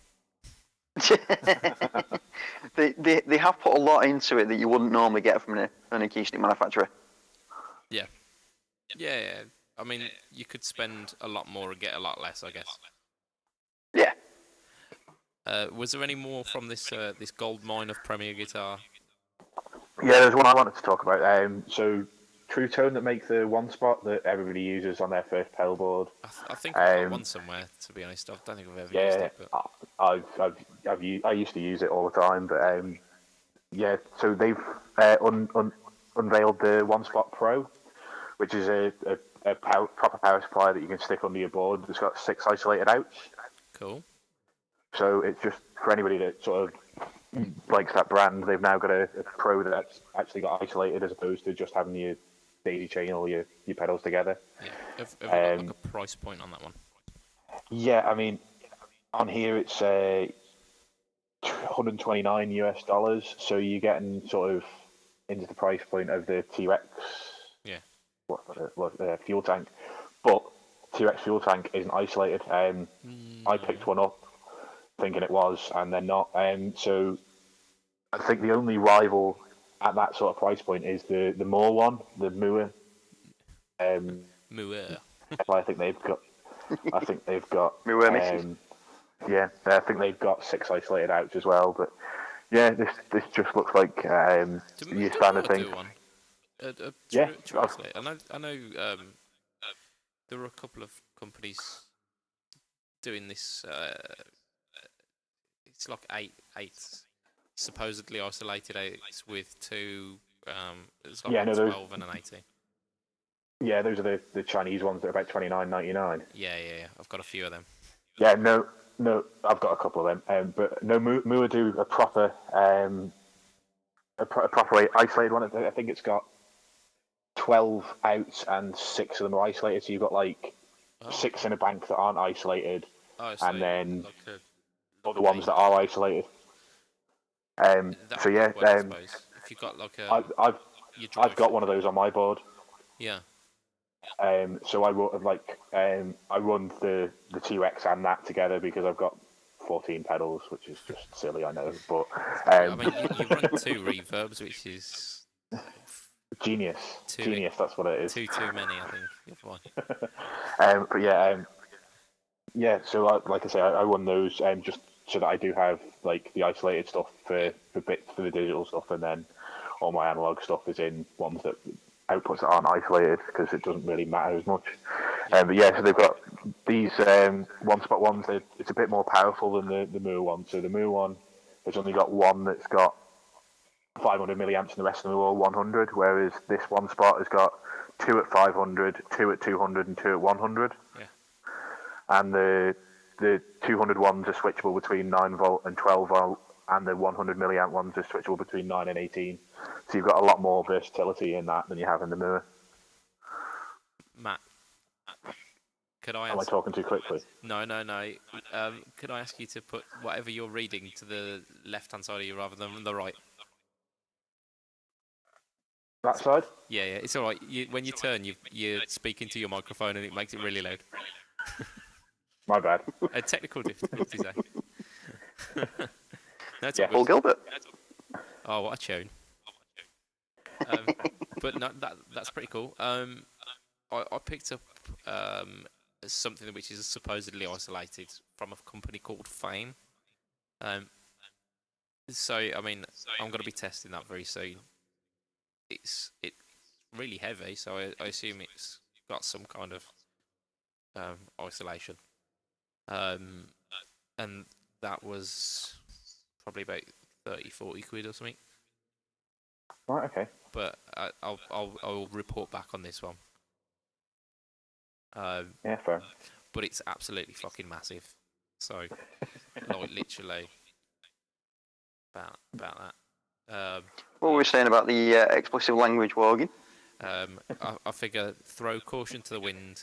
They have put a lot into it that you wouldn't normally get from an acoustic manufacturer. Yeah. I mean, you could spend a lot more and get a lot less, I guess. Yeah. Was there any more from this gold mine of Premier Guitar? Yeah, there's one I wanted to talk about. So, True Tone that make the one spot that everybody uses on their first pedal board. I think I've got one somewhere. To be honest, I don't think I've ever used it. But I used to use it all the time, but so they've unveiled the One Spot Pro, which is a proper power supply that you can stick under your board. It's got 6 isolated outs. Cool. So it's just for anybody that sort of likes that brand. They've now got a Pro that's actually got isolated as opposed to just having your daisy chain all your pedals together. Yeah. Have you got like a price point on that one? Yeah, I mean, on here it's $129 US, so you're getting sort of into the price point of the T-Rex. Yeah. What fuel tank, but T-Rex fuel tank isn't isolated. I picked one up thinking it was, and they're not. So I think the only rival at that sort of price point is the Moore one, the Mooer. Mooer. I think they've got. Mooer misses. Yeah, I think they've got 6 isolated outs as well. But yeah, this just looks like your standard thing. Yeah, I know. There are a couple of companies doing this. It's like eight supposedly isolated outs with 2. It's like 12 and an 18. Yeah, those are the Chinese ones that are about $29.99. Yeah. I've got a few of them. Yeah, no, I've got a couple of them. But no, Mooer do a proper isolated one. I think it's got 12 outs and 6 of them are isolated. So you've got like 6 in a bank that aren't isolated, and then or the ones that are isolated. So yeah, I suppose. If you've got like a, I've got one of those on my board. Yeah. So I run the T-Rex and that together because I've got 14 pedals, which is just silly, I know. But I mean, you run 2 reverbs, which is genius. Genius, that's what it is. Too many, I think. You're fine. But yeah. So like I say, I run those just so that I do have like the isolated stuff for the digital stuff, and then all my analog stuff is in ones that outputs that aren't isolated because it doesn't really matter as much. But yeah, so they've got these one-spot ones. It's a bit more powerful than the Mooer one. So the Mooer one has only got one that's got 500 milliamps, and the rest of them are all 100. Whereas this one spot has got 2 at 500, 2 at 200, and 2 at 100. Yeah. And the 200 ones are switchable between 9 volt and 12 volt, and the 100 milliamp ones are switchable between 9 and 18. So you've got a lot more versatility in that than you have in the Mooer. Matt, could I? Am I talking too quickly? No. Could I ask you to put whatever you're reading to the left-hand side of you rather than the right? That side? Yeah, it's all right. When you turn, you're speaking to your microphone and it makes it really loud. My bad. A technical difficulty, eh? No, it's Paul Gilbert. Oh, what a tune! But no, that's pretty cool. I picked up something which is supposedly isolated from a company called Fame. So I mean, I'm going to be testing that very soon. It's really heavy, so I assume it's got some kind of isolation. And that was probably about 30-40 quid or something. Right, okay. But I'll report back on this one. Yeah, fair. But it's absolutely fucking massive. So, like literally about that. What were we saying about the explicit language, Wogan? I figure throw caution to the wind.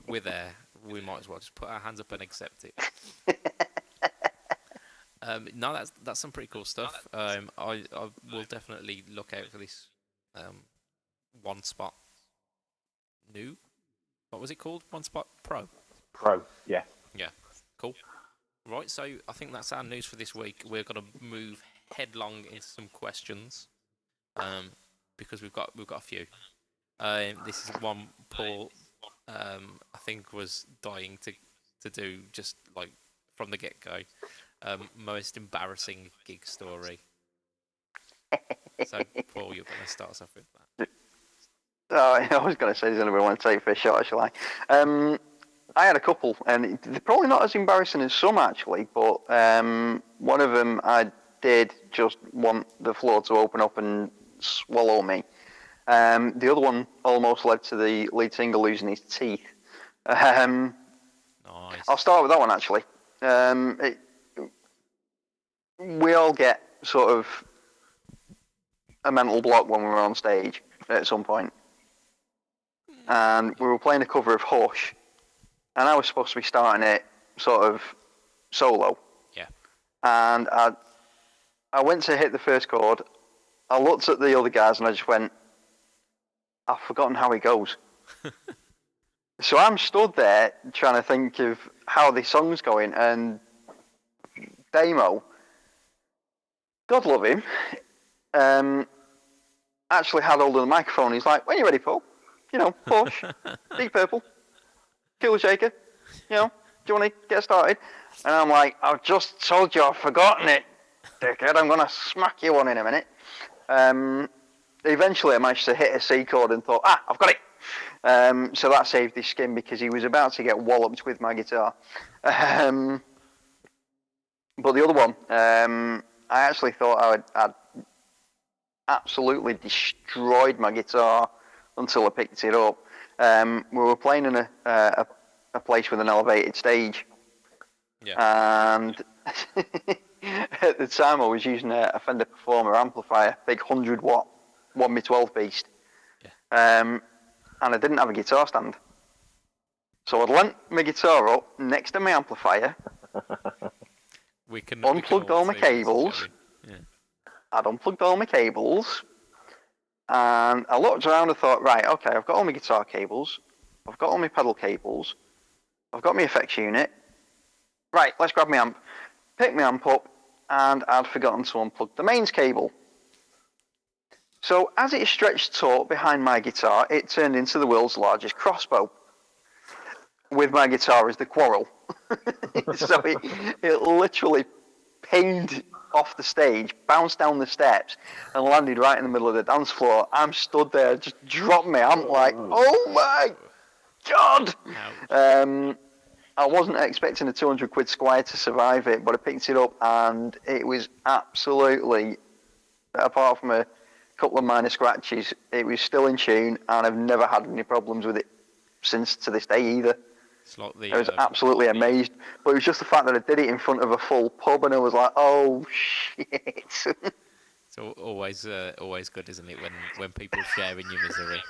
We're there. We might as well just put our hands up and accept it. No, that's some pretty cool stuff. I will definitely look out for this One Spot new. What was it called? One Spot Pro. Pro, yeah. Yeah, cool. Right, so I think that's our news for this week. We're gonna move headlong into some questions, because we've got a few. This is one Paul, I think was dying to do just like from the get go. Most embarrassing gig story. So Paul, you're gonna start us off with that. Oh, I was going to say, does anybody want to take for a shot, shall I? I had a couple, and they're probably not as embarrassing as some, actually, but one of them I did just want the floor to open up and swallow me. The other one almost led to the lead singer losing his teeth. Nice. I'll start with that one, actually. We all get sort of a mental block when we're on stage at some point. And we were playing a cover of Hush, and I was supposed to be starting it sort of solo. Yeah. And I went to hit the first chord. I looked at the other guys and I just went, I've forgotten how it goes. So I'm stood there trying to think of how this song's going, and Damo, God love him, actually had hold of the microphone. He's like, when you ready, Paul? You know, Hush, Deep Purple, Killer Shaker, you know, do you want to get started? And I'm like, I've just told you I've forgotten it, dickhead. I'm going to smack you one in a minute. Eventually I managed to hit a C chord and thought, I've got it. So that saved his skin because he was about to get walloped with my guitar. But the other one, I actually thought I'd absolutely destroyed my guitar until I picked it up. We were playing in a place with an elevated stage. Yeah. And at the time I was using a Fender Performer amplifier, big 100 watt, 1x12 beast. Yeah. And I didn't have a guitar stand. So I'd lent my guitar up next to my amplifier, Unplugged all my cables. Yeah. I'd unplugged all my cables, and I looked around and thought, right, okay, I've got all my guitar cables, I've got all my pedal cables, I've got my effects unit. Right, let's grab my amp. Pick my amp up, and I'd forgotten to unplug the mains cable. So as it stretched taut behind my guitar, it turned into the world's largest crossbow, with my guitar as the quarrel. So it literally pinged off the stage, bounced down the steps, and landed right in the middle of the dance floor. I'm stood there, just dropped my amp like, oh my God! I wasn't expecting a 200 quid Squier to survive it, but I picked it up and it was absolutely, apart from a couple of minor scratches, it was still in tune, and I've never had any problems with it since to this day either. I was absolutely amazed, but it was just the fact that I did it in front of a full pub, and I was like, "Oh shit!" It's always good, isn't it, when people share in your misery?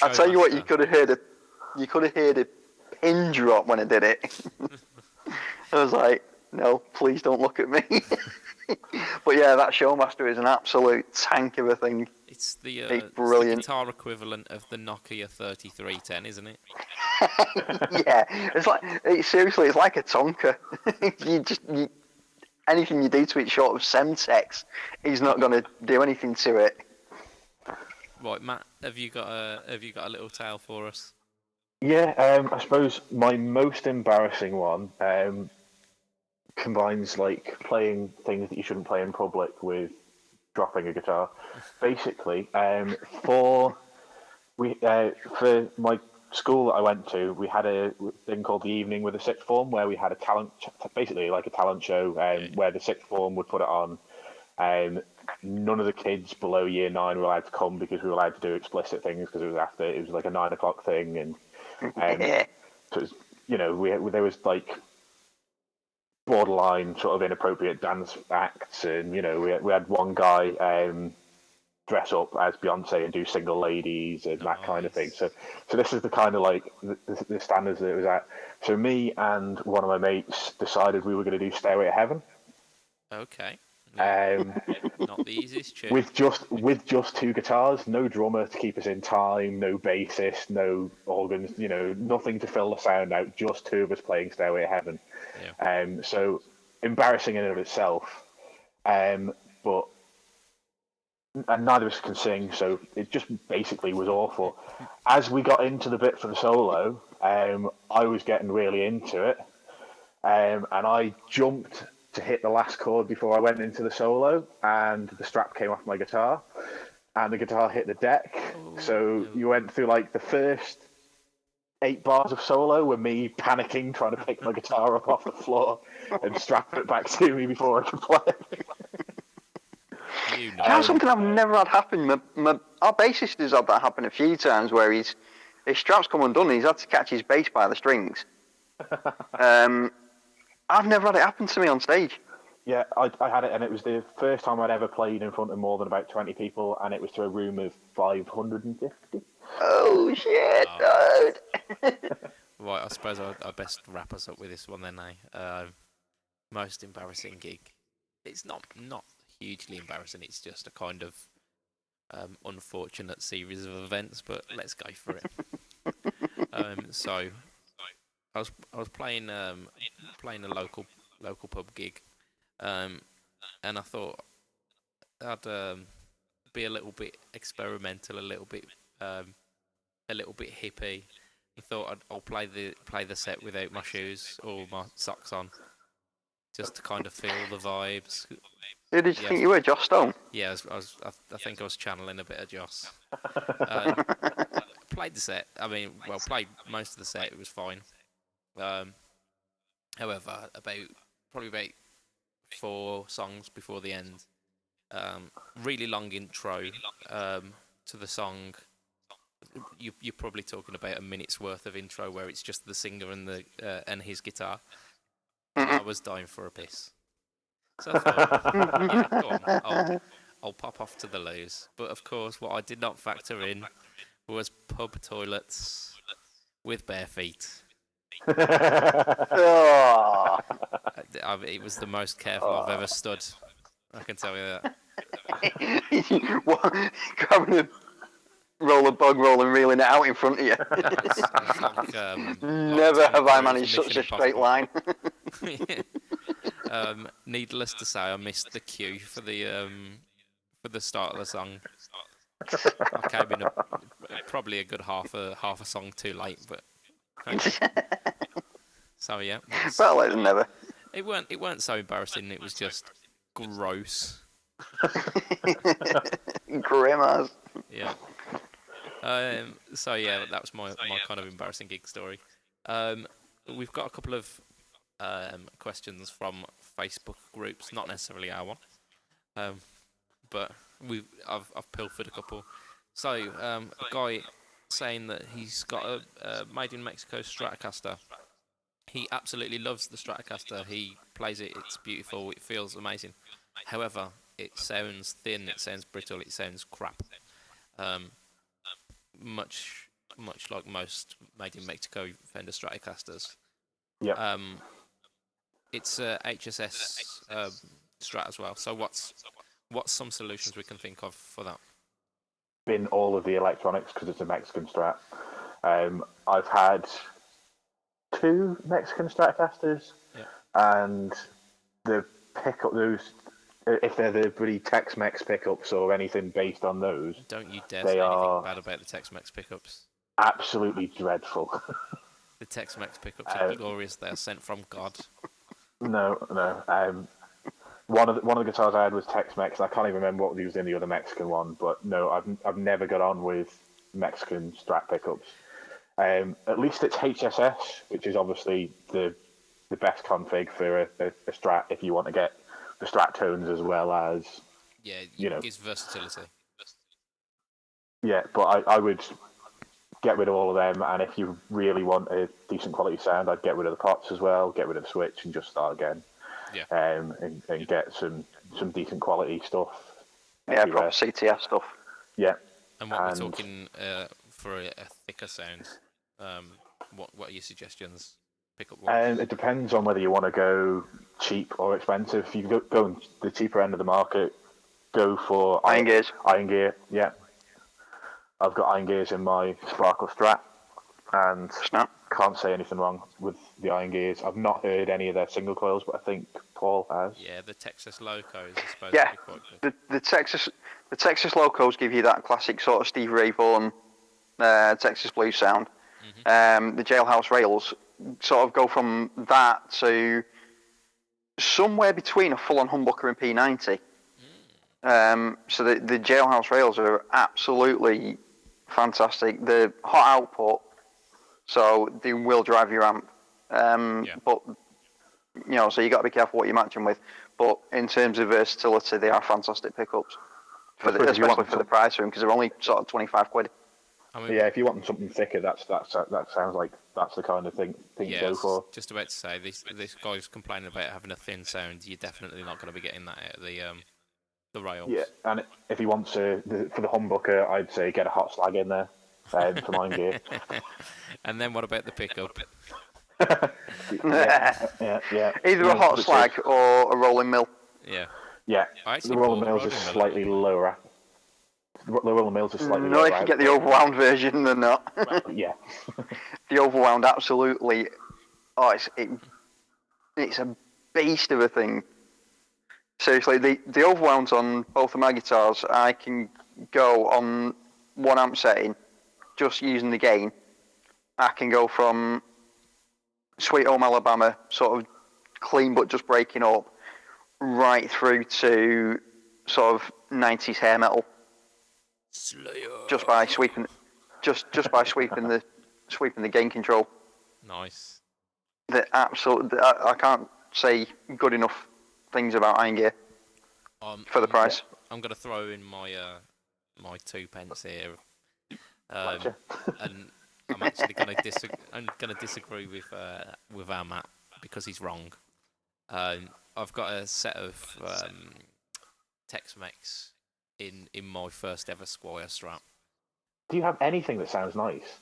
I tell you what, you could have heard a pin drop when I did it. I was like, "No, please don't look at me." But yeah, that Showmaster is an absolute tank of a thing. It's brilliant. It's the guitar equivalent of the Nokia 3310, isn't it? Yeah, seriously, it's like a Tonka. Anything you do to it short of Semtex, he's not going to do anything to it. Right, Matt, have you got a little tale for us? Yeah, I suppose my most embarrassing one combines like playing things that you shouldn't play in public with dropping a guitar. Basically, for my school that I went to, we had a thing called the Evening with the Sixth Form, where we had a basically like a talent show, where the Sixth Form would put it on. None of the kids below year 9 were allowed to come because we were allowed to do explicit things because it was like a 9 o'clock thing, and so it was, there was like borderline sort of inappropriate dance acts, and we had one guy dress up as Beyonce and do Single Ladies and that kind of thing. So this is the kind of like the standards that it was at. So me and one of my mates decided we were going to do Stairway to Heaven. Okay. Not the easiest tune. With just 2 guitars, no drummer to keep us in time, no bassist, no organs, nothing to fill the sound out, just 2 of us playing Stairway to Heaven. Yeah. So embarrassing in and of itself, but and neither of us can sing, so it just basically was awful. As we got into the bit for the solo, I was getting really into it, and I jumped to hit the last chord before I went into the solo, and the strap came off my guitar, and the guitar hit the deck. So you went through like the first 8 bars of solo with me panicking, trying to pick my guitar up off the floor and strap it back to me before I could play. That's something I've never had happen. Our bassist has had that happen a few times, where his strap's come undone and he's had to catch his bass by the strings. I've never had it happen to me on stage. Yeah, I had it, and it was the first time I'd ever played in front of more than about 20 people, and it was to a room of 550. Oh, shit, dude. Right, I suppose I best wrap us up with this one then, most embarrassing gig. It's not hugely embarrassing, it's just a kind of unfortunate series of events, but let's go for it. So I was playing a local pub gig, and I thought I'd be a little bit experimental, a little bit hippie. I thought I'll play the set without my shoes or my socks on, just to kind of feel the vibes. Who did you think you were, Joss Stone? Yeah, I think I was channeling a bit of Joss. Played the set. Played most of the set. It was fine. However, probably about 4 songs before the end, really long intro to the song. You're probably talking about a minute's worth of intro where it's just the singer and his guitar. I was dying for a piss. So I thought, go on, I'll pop off to the loos. But of course, what I did not factor in was pub toilets with bare feet. Oh. It was the most careful I've ever stood. I can tell you that. Grabbing a roll of bog roll and reeling it out in front of you. Never have I managed such a straight line. Needless to say, I missed the cue for the start of the song. I came in probably a good half a song too late, but so yeah. Better late than never. It weren't so embarrassing. It was just gross. Grim as. Yeah. So yeah, that was my kind of embarrassing gig story. We've got a couple of questions from Facebook groups, not necessarily our one, but I've pilfered a couple. So a guy saying that he's got a made in Mexico Stratocaster. He absolutely loves the Stratocaster. He plays it. It's beautiful. It feels amazing. However, it sounds thin. It sounds brittle. It sounds crap. Much like most made in Mexico Fender Stratocasters. Yeah. It's a HSS Strat as well. So what's some solutions we can think of for that? Bin all of the electronics because it's a Mexican Strat. I've had 2 Mexican Stratocasters, and the pickup, those, if they're the bloody Tex-Mex pickups or anything based on those, don't you dare say anything bad about the Tex-Mex pickups. Absolutely dreadful. The Tex-Mex pickups are glorious. They are sent from God. No. One of the guitars I had was Tex-Mex. I can't even remember what was in the other Mexican one, but no, I've never got on with Mexican Strat pickups. At least it's HSS, which is obviously the best config for a Strat if you want to get the Strat tones as well as it's versatility. Yeah, but I would get rid of all of them, and if you really want a decent quality sound, I'd get rid of the pots as well, get rid of the switch, and just start again. Yeah. And get some decent quality stuff. Yeah, proper CTS stuff. Yeah. And what we're talking for a thicker sound, what are your suggestions? It depends on whether you want to go cheap or expensive. If you go on the cheaper end of the market, go for iron gears. Iron gear, yeah. I've got iron gears in my Sparkle Strat, and can't say anything wrong with the iron gears. I've not heard any of their single coils, but I think Paul has. Yeah, the Texas Locos are supposed to be quite good. The Texas Locos give you that classic sort of Steve Ray Vaughan Texas blues sound. Mm-hmm. The Jailhouse Rails sort of go from that to somewhere between a full-on humbucker and P90. So the Jailhouse Rails are absolutely fantastic. The hot output, so they will drive your amp. But so you got to be careful what you match them with. But in terms of versatility, they are fantastic pickups, especially for the price of them, because they're only sort of £25. I mean, yeah, if you want something thicker, that sounds like that's the kind of thing to go for. Just about to say, this guy's complaining about having a thin sound. You're definitely not going to be getting that out of the rails. Yeah, and if he wants for the humbucker, I'd say get a hot slag in there for mine gear. And then what about the pickup? yeah. Either a hot slag or a rolling mill. Yeah. Yeah. The rolling mills are slightly lower. The rolling mills are slightly lower. No, if you get the overwound version, then not. Yeah. The overwound, absolutely. Oh, it's a beast of a thing. Seriously, the overwounds on both of my guitars, I can go on 1 amp setting, just using the gain. I can go from Sweet Home Alabama, sort of clean but just breaking up, right through to sort of 90s hair metal. Slayer. Just by sweeping the gain control. Nice. I can't say good enough things about iron gear for the price. I'm going to throw in my 2 pence here, and I'm actually going to disagree with our Matt because he's wrong. I've got a set of Tex-Mex in my first ever Squire Strat. Do you have anything that sounds nice?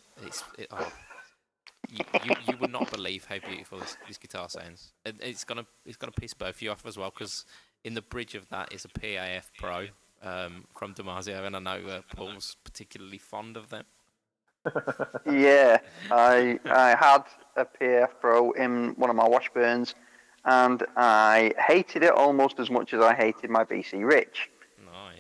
you would not believe how beautiful this guitar sounds. It's gonna piss both of you off as well, because in the bridge of that is a PAF Pro from Damasio, and I know Paul's particularly fond of them. Yeah, I had a PAF Pro in one of my Washburns, and I hated it almost as much as I hated my BC Rich,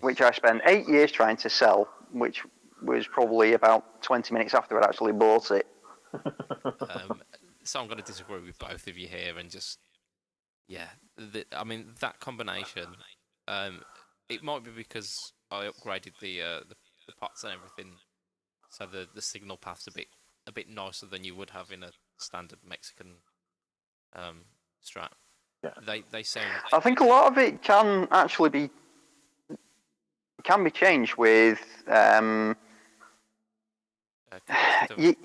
which I spent 8 years trying to sell, which was probably about 20 minutes after I'd actually bought it. So I'm going to disagree with both of you here, and just that combination. It might be because I upgraded the pots and everything, so the signal path's a bit nicer than you would have in a standard Mexican Strat. Yeah. They sound. I think a lot of it can actually be changed with. You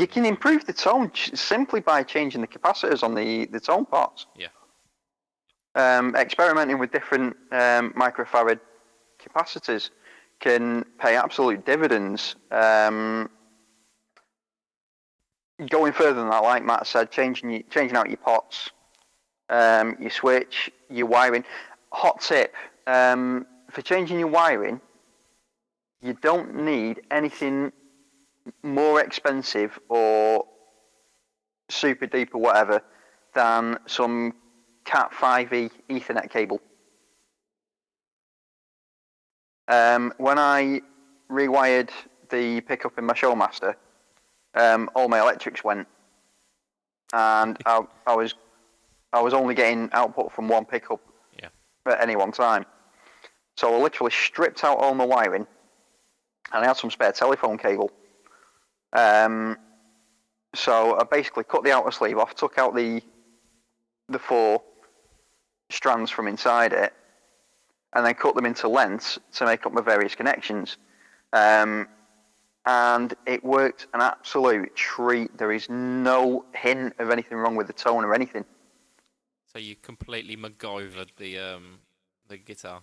can improve the tone simply by changing the capacitors on the tone pots. Yeah. Experimenting with different microfarad capacitors can pay absolute dividends. Going further than that, like Matt said, changing out your pots, your switch, your wiring. Hot tip, for changing your wiring, you don't need anything more expensive or super deep or whatever than some Cat 5e Ethernet cable. When I rewired the pickup in my Showmaster, all my electrics went, and I was only getting output from one pickup at any one time. So I literally stripped out all my wiring, and I had some spare telephone cable. So I basically cut the outer sleeve off, took out the 4 strands from inside it, and then cut them into lengths to make up my various connections. And it worked an absolute treat. There is no hint of anything wrong with the tone or anything. So you completely MacGyvered the guitar.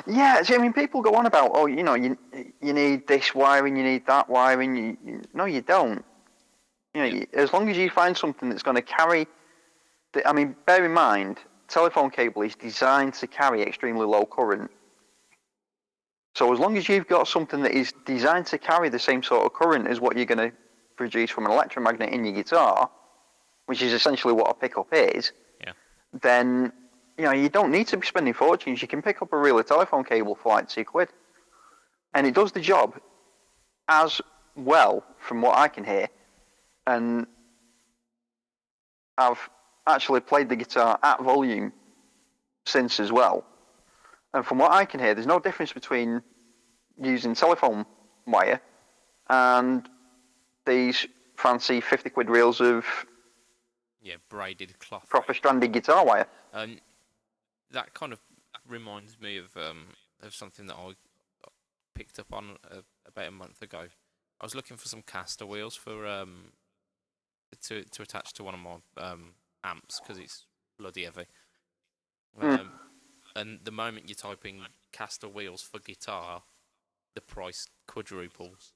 Yeah, I mean, people go on about, you need this wiring, you need that wiring. No, you don't. As long as you find something that's going to carry. Bear in mind, telephone cable is designed to carry extremely low current. So as long as you've got something that is designed to carry the same sort of current as what you're going to produce from an electromagnet in your guitar, which is essentially what a pickup is, then you don't need to be spending fortunes. You can pick up a reel of telephone cable for like £2, and it does the job as well, from what I can hear. And I've actually played the guitar at volume since as well. And from what I can hear, there's no difference between using telephone wire and these fancy £50 reels of braided cloth, proper stranded guitar wire. That kind of reminds me of something that I picked up on about a month ago. I was looking for some caster wheels for to attach to one of my amps, because it's bloody heavy. And the moment you're typing caster wheels for guitar, the price quadruples.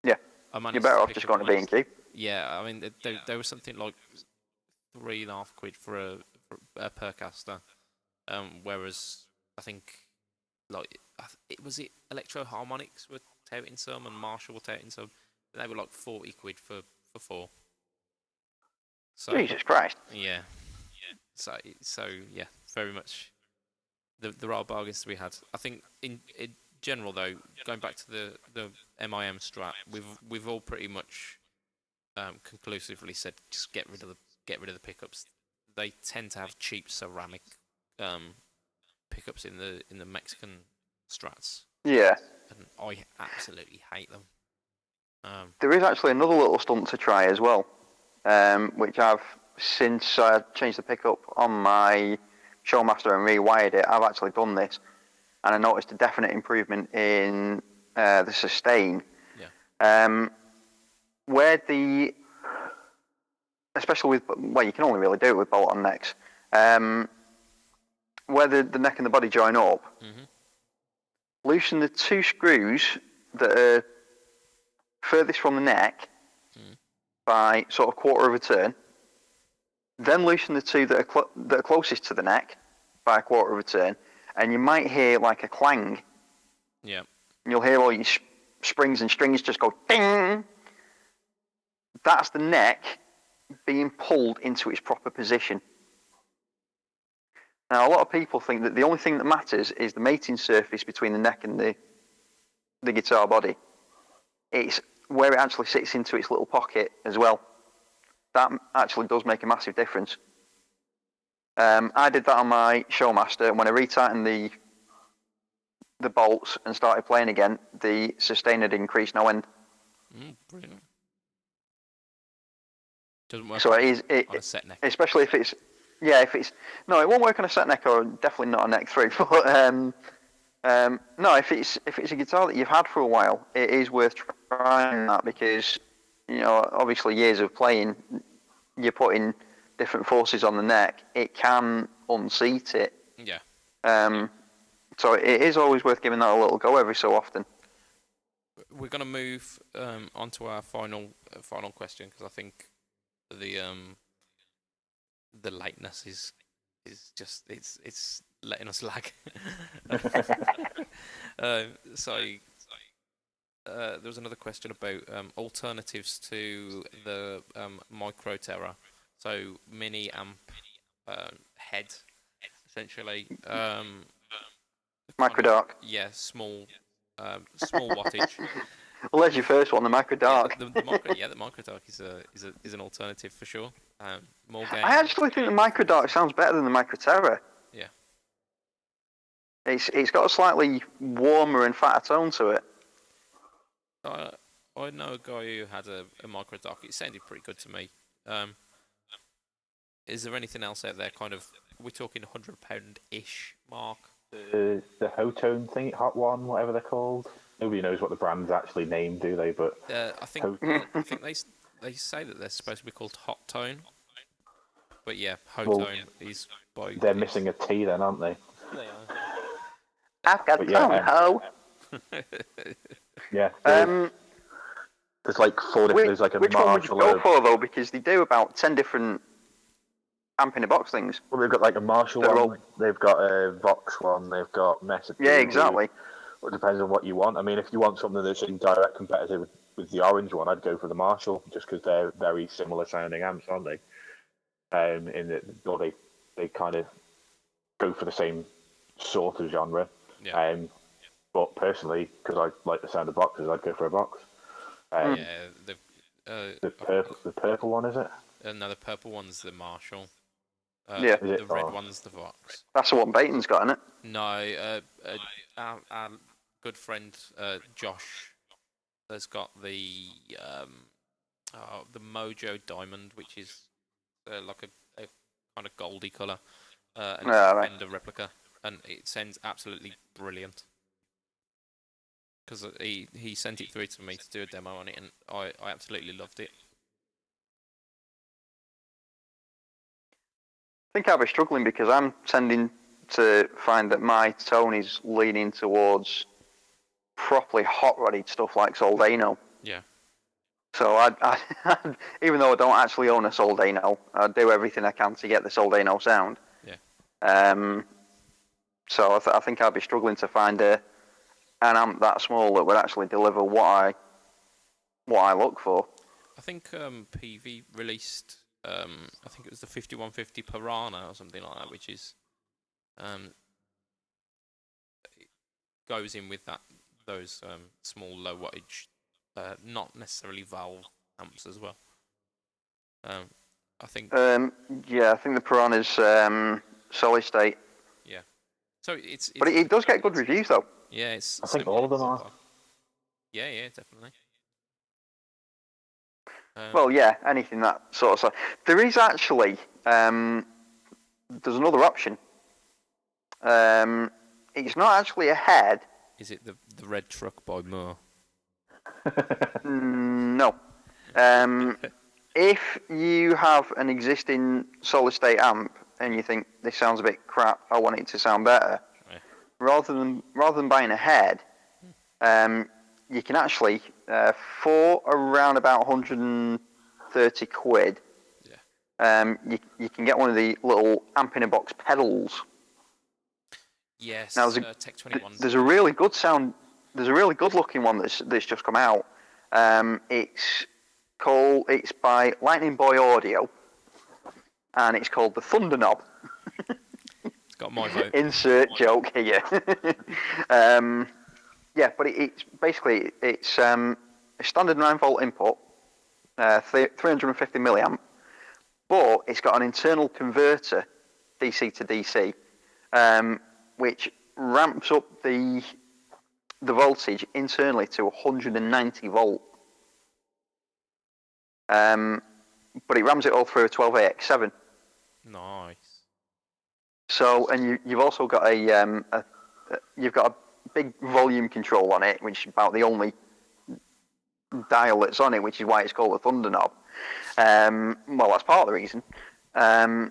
Yeah, you're better off just going to B&Q. Yeah, I mean, there was something like £3.50 for a per caster, whereas I think was it Electro Harmonics were touting some, and Marshall were touting some. They were like £40 for 4. So, Jesus Christ. Yeah. So yeah, very much. There are bargains to be had. I think in general, though, going back to the MIM Strat, we've all pretty much conclusively said just get rid of the pickups. They tend to have cheap ceramic pickups in the Mexican Strats. Yeah. And I absolutely hate them. There is actually another little stunt to try as well, which I've, since I changed the pickup on my Showmaster and rewired it, I've actually done this, and I noticed a definite improvement in the sustain. Yeah. Where especially with, well, you can only really do it with bolt-on necks, where the neck and the body join up, loosen the 2 screws that are furthest from the neck, by sort of quarter of a turn, then loosen the two that are closest to the neck by a quarter of a turn, and you might hear like a clang. Yeah. And you'll hear all your springs and strings just go ding. That's the neck being pulled into its proper position. Now, a lot of people think that the only thing that matters is the mating surface between the neck and the guitar body. It's where it actually sits into its little pocket as well. That actually does make a massive difference. I did that on my Showmaster, and when I retightened the bolts and started playing again, the sustain had increased no end. Brilliant. Doesn't work so on a set neck. Especially if it's no, it won't work on a set neck or definitely not a neck 3. But no, if it's a guitar that you've had for a while, it is worth trying that because obviously years of playing, you're putting different forces on the neck. It can unseat it. Yeah. So it is always worth giving that a little go every so often. We're gonna move on to our final question because I think the lateness is just it's letting us lag. So there was another question about alternatives to the Micro Terra. So mini amp head essentially. Micro Dark. Yeah, small wattage. Well, there's your first one, the Micro Dark. The Micro Dark is an alternative for sure. More gain. I actually think the Micro Dark sounds better than the Micro Terra. Yeah. It's got a slightly warmer and fatter tone to it. I know a guy who had a Micro Dark. It sounded pretty good to me. Is there anything else out there? Kind of, we're talking £100-ish mark. The Hotone thing, Hot One, whatever they're called. Nobody knows what the brand's actually named, do they? But I think they say that they're supposed to be called Hot Tone. But yeah, Hotone is by. They're missing a T then, aren't they? They are. I've got tone, ho. Yeah. There's like 4 different. There's like a which Marshall. One would you go for though? Because they do about 10 different amp in a box things. Well, they've got like a Marshall one. They've got a Vox one. They've got Mesa. Yeah, exactly. It depends on what you want. I mean, if you want something that's in direct competitive with the orange one, I'd go for the Marshall, just because they're very similar sounding amps, aren't they? In that, they kind of go for the same sort of genre. Yeah. But personally, because I like the sound of boxes, I'd go for a box. The purple one, is it? No, the purple one's the Marshall. The red one's the Vox. That's the one Baton's got, isn't it? No, our good friend Josh has got the Mojo Diamond, which is like a kind of goldy colour, and it's a Fender replica, and it sounds absolutely brilliant. Because he sent it through to me to do a demo on it, and I absolutely loved it. I think I'll be struggling because I'm tending to find that my tone is leaning towards properly hot-rodded stuff like Soldano. Yeah. So I even though I don't actually own a Soldano, I do everything I can to get the Soldano sound. Yeah. So I think I'll be struggling to find an amp that small that would actually deliver what I look for. I think PV released. I think it was the 5150 Piranha or something like that, which is goes in with those small low wattage, not necessarily valve amps as well. I think. I think the Piranha's solid state. Yeah. So it's but it does get good reviews though. Yeah, I think all of them are. Yeah, definitely. Well, yeah, anything that sort of stuff. There is actually there's another option. It's not actually a head. Is it the red truck by Moore? No. If you have an existing solid state amp and you think this sounds a bit crap, I want it to sound better, rather than buying a head, you can actually for around about £130 £30. Yeah. You can get one of the little amp in a box pedals. Yes. Now, Tech 21. There's a really good sound. There's a really good looking one that's just come out. It's by Lightning Boy Audio, and it's called the Thunder Knob. It's got my vote. Insert joke here. Yeah, but it's basically a standard 9-volt input, 350 milliamp, but it's got an internal converter, DC to DC, which ramps up the voltage internally to 190 volt. But it rams it all through a 12AX7. Nice. So, and you've also got you've got a big volume control on it, which is about the only dial that's on it, which is why it's called a Thunder Knob. Well, that's part of the reason. The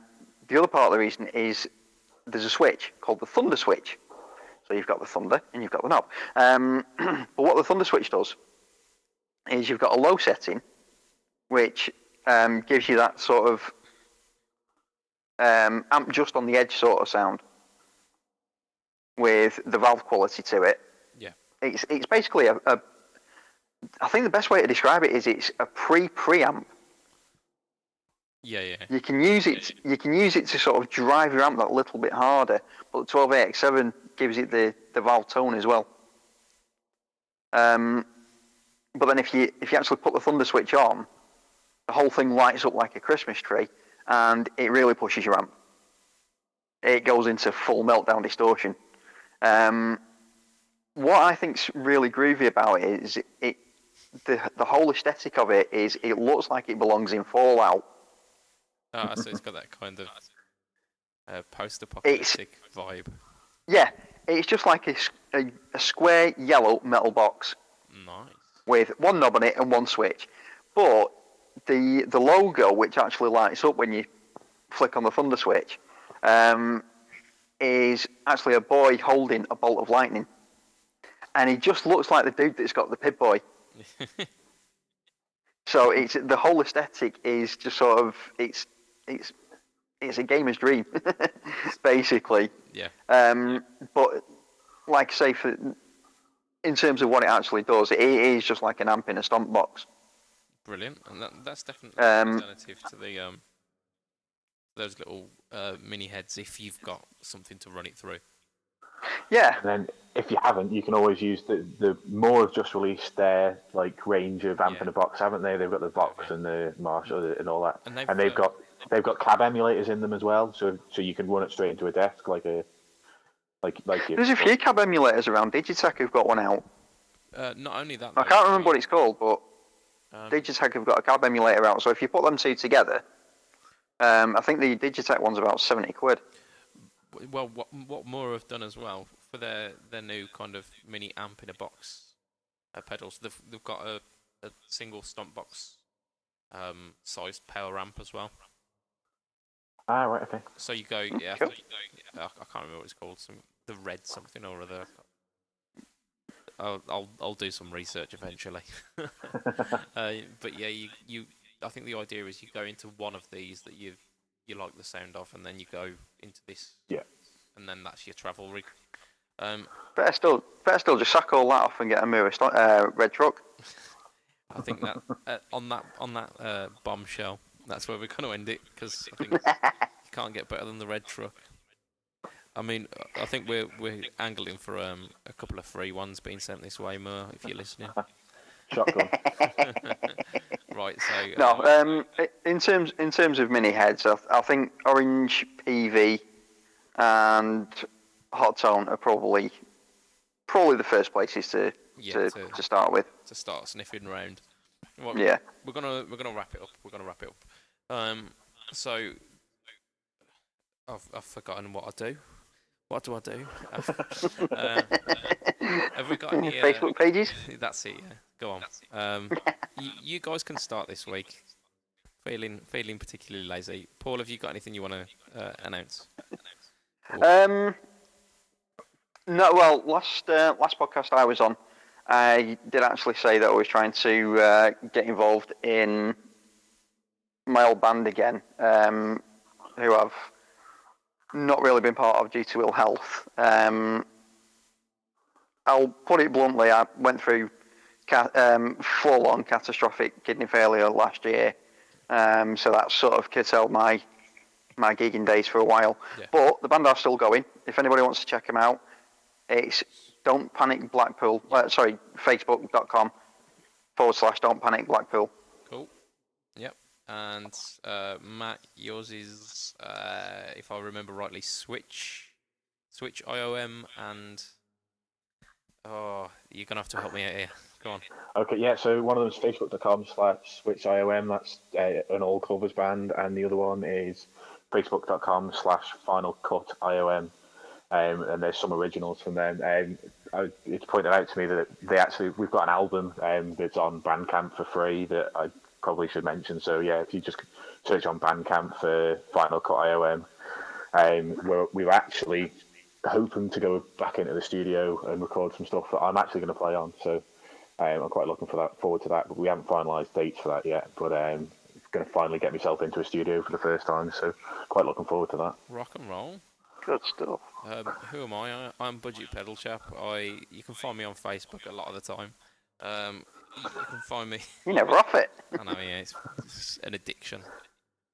other part of the reason is there's a switch called the Thunder Switch. So you've got the Thunder and you've got the knob. But what the Thunder Switch does is you've got a low setting, which gives you that sort of amp just on the edge sort of sound with the valve quality to it. Yeah. It's basically I think the best way to describe it is it's a preamp. Yeah. You can use it. You can use it to sort of drive your amp that little bit harder, but the 12AX7 gives it the valve tone as well. But then if you actually put the Thunder Switch on, the whole thing lights up like a Christmas tree, and it really pushes your amp. It goes into full meltdown distortion. What I think's really groovy about it is the whole aesthetic of it is it looks like it belongs in Fallout. Oh, so it's got that kind of post-apocalyptic vibe. Yeah, it's just like a square yellow metal box. Nice. With one knob on it and one switch. But the logo, which actually lights up when you flick on the Thunder Switch, is actually a boy holding a bolt of lightning. And he just looks like the dude that's got the Pip-Boy. So the whole aesthetic is just sort of it's a gamer's dream, basically. Yeah. But like I say, in terms of what it actually does, it is just like an amp in a stomp box. Brilliant, and that's definitely an alternative to the those little mini heads if you've got something to run it through. Yeah. And then if you haven't, you can always use the Moore have just released their range of amp in a box, haven't they? They've got the Vox and the Marshall and all that, and they've got cab emulators in them as well, so you can run it straight into a desk like you. There's a few cab emulators around. Digitech have got one out. Not only that, I can't remember what it's called, but Digitech have got a cab emulator out. So if you put them two together, I think the Digitech one's about £70. Well, what Moore have done as well for their new kind of mini amp in a box pedals, they've got a single stomp box sized power amp as well. Ah, right, okay. So you go, yeah, Cool. I can't remember what it's called, the red something or other. I'll do some research eventually. But yeah, you I think the idea is you go into one of these that you like the sound of, and then you go into this. Yeah. And then that's your travel rig. Better still just sack all that off and get a red truck. I think that on that bombshell, that's where we're going to end it, because I think you can't get better than the red truck. I mean, I think we're angling for a couple of free ones being sent this way, Mo, if you're listening. Shotgun. Right, so no. In terms of mini heads, I think Orange, PV, and Hot Tone are probably the first places to start with. To start sniffing around. Well, yeah. We're gonna wrap it up. So I've forgotten what I do. What do I do? Have we got any Facebook pages? That's it. Yeah. Go on. You guys can start this week. Feeling particularly lazy. Paul, have you got anything you want to announce? No. Well, last podcast I was on, I did actually say that I was trying to get involved in my old band again, who I've not really been part of due to ill health. I'll put it bluntly, I went through full-on catastrophic kidney failure last year, so that sort of curtailed my gigging days for a while. Yeah. But the band are still going. If anybody wants to check them out, it's Don't Panic Blackpool. Facebook.com/Don't Panic Blackpool. Cool. Yep. And Matt, yours is, if I remember rightly, Switch IOM, and you're gonna have to help me out here. Go on. Okay, yeah. So one of them is Facebook.com/Switch IOM. That's an all covers band, and the other one is Facebook.com/Final Cut IOM. And there's some originals from them. It's pointed out to me that we've got an album that's on Bandcamp for free that I probably should mention. So yeah, if you just search on Bandcamp for Final Cut IOM, we're actually hoping to go back into the studio and record some stuff that I'm actually going to play on. So I'm quite looking forward to that. But we haven't finalised dates for that yet. But I'm going to finally get myself into a studio for the first time. So quite looking forward to that. Rock and roll. Good stuff. Who am I? I'm Budget Pedal Chap. You can find me on Facebook a lot of the time. You can find me. You're never off it. I know, yeah, it's an addiction.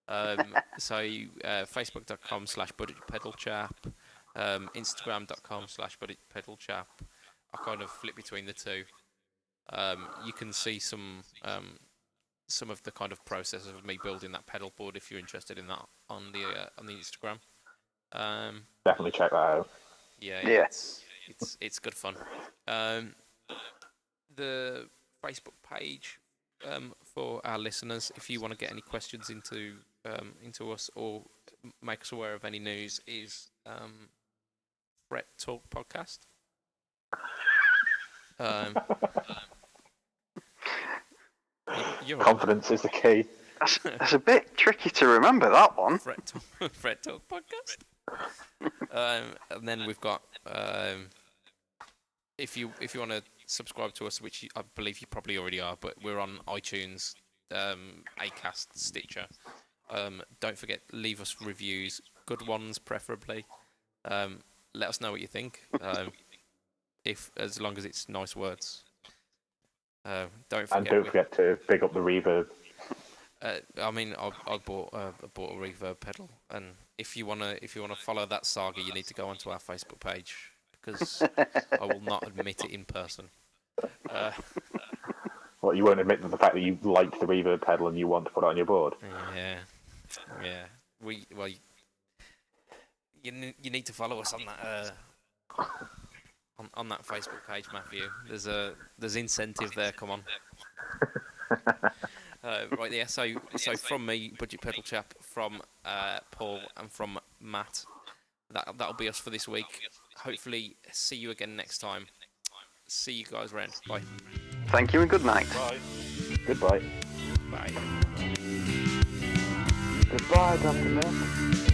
Facebook.com/BudgetPedalChap, Instagram.com/BudgetPedalChap. I kind of flip between the two. You can see some of the kind of process of me building that pedal board if you're interested in that on the Instagram. Definitely check that out. Yeah. It's good fun. The Facebook page for our listeners, if you want to get any questions into us or make us aware of any news, is Fret Talk Podcast. Confidence is the key. That's a bit tricky to remember, that one. Fret Talk Podcast. And then we've got if you want to subscribe to us, which I believe you probably already are, but we're on iTunes, Acast, Stitcher. Don't forget, leave us reviews, good ones preferably. Let us know what you think. As long as it's nice words. Don't forget to big up the reverb. I bought a reverb pedal, and if you wanna follow that saga, you need to go onto our Facebook page, because I will not admit it in person. What, you won't admit to the fact that you like the reverb pedal and you want to put it on your board? Yeah. You need to follow us on that on that Facebook page, Matthew. There's incentive there. Come on. Right there. So from me, Budget Pedal Chap, from Paul, and from Matt, that'll be us for this week. Hopefully, see you again next time. See you guys around. Bye. Thank you and good night. Bye. Goodbye. Bye. Goodbye, Dr. Nick.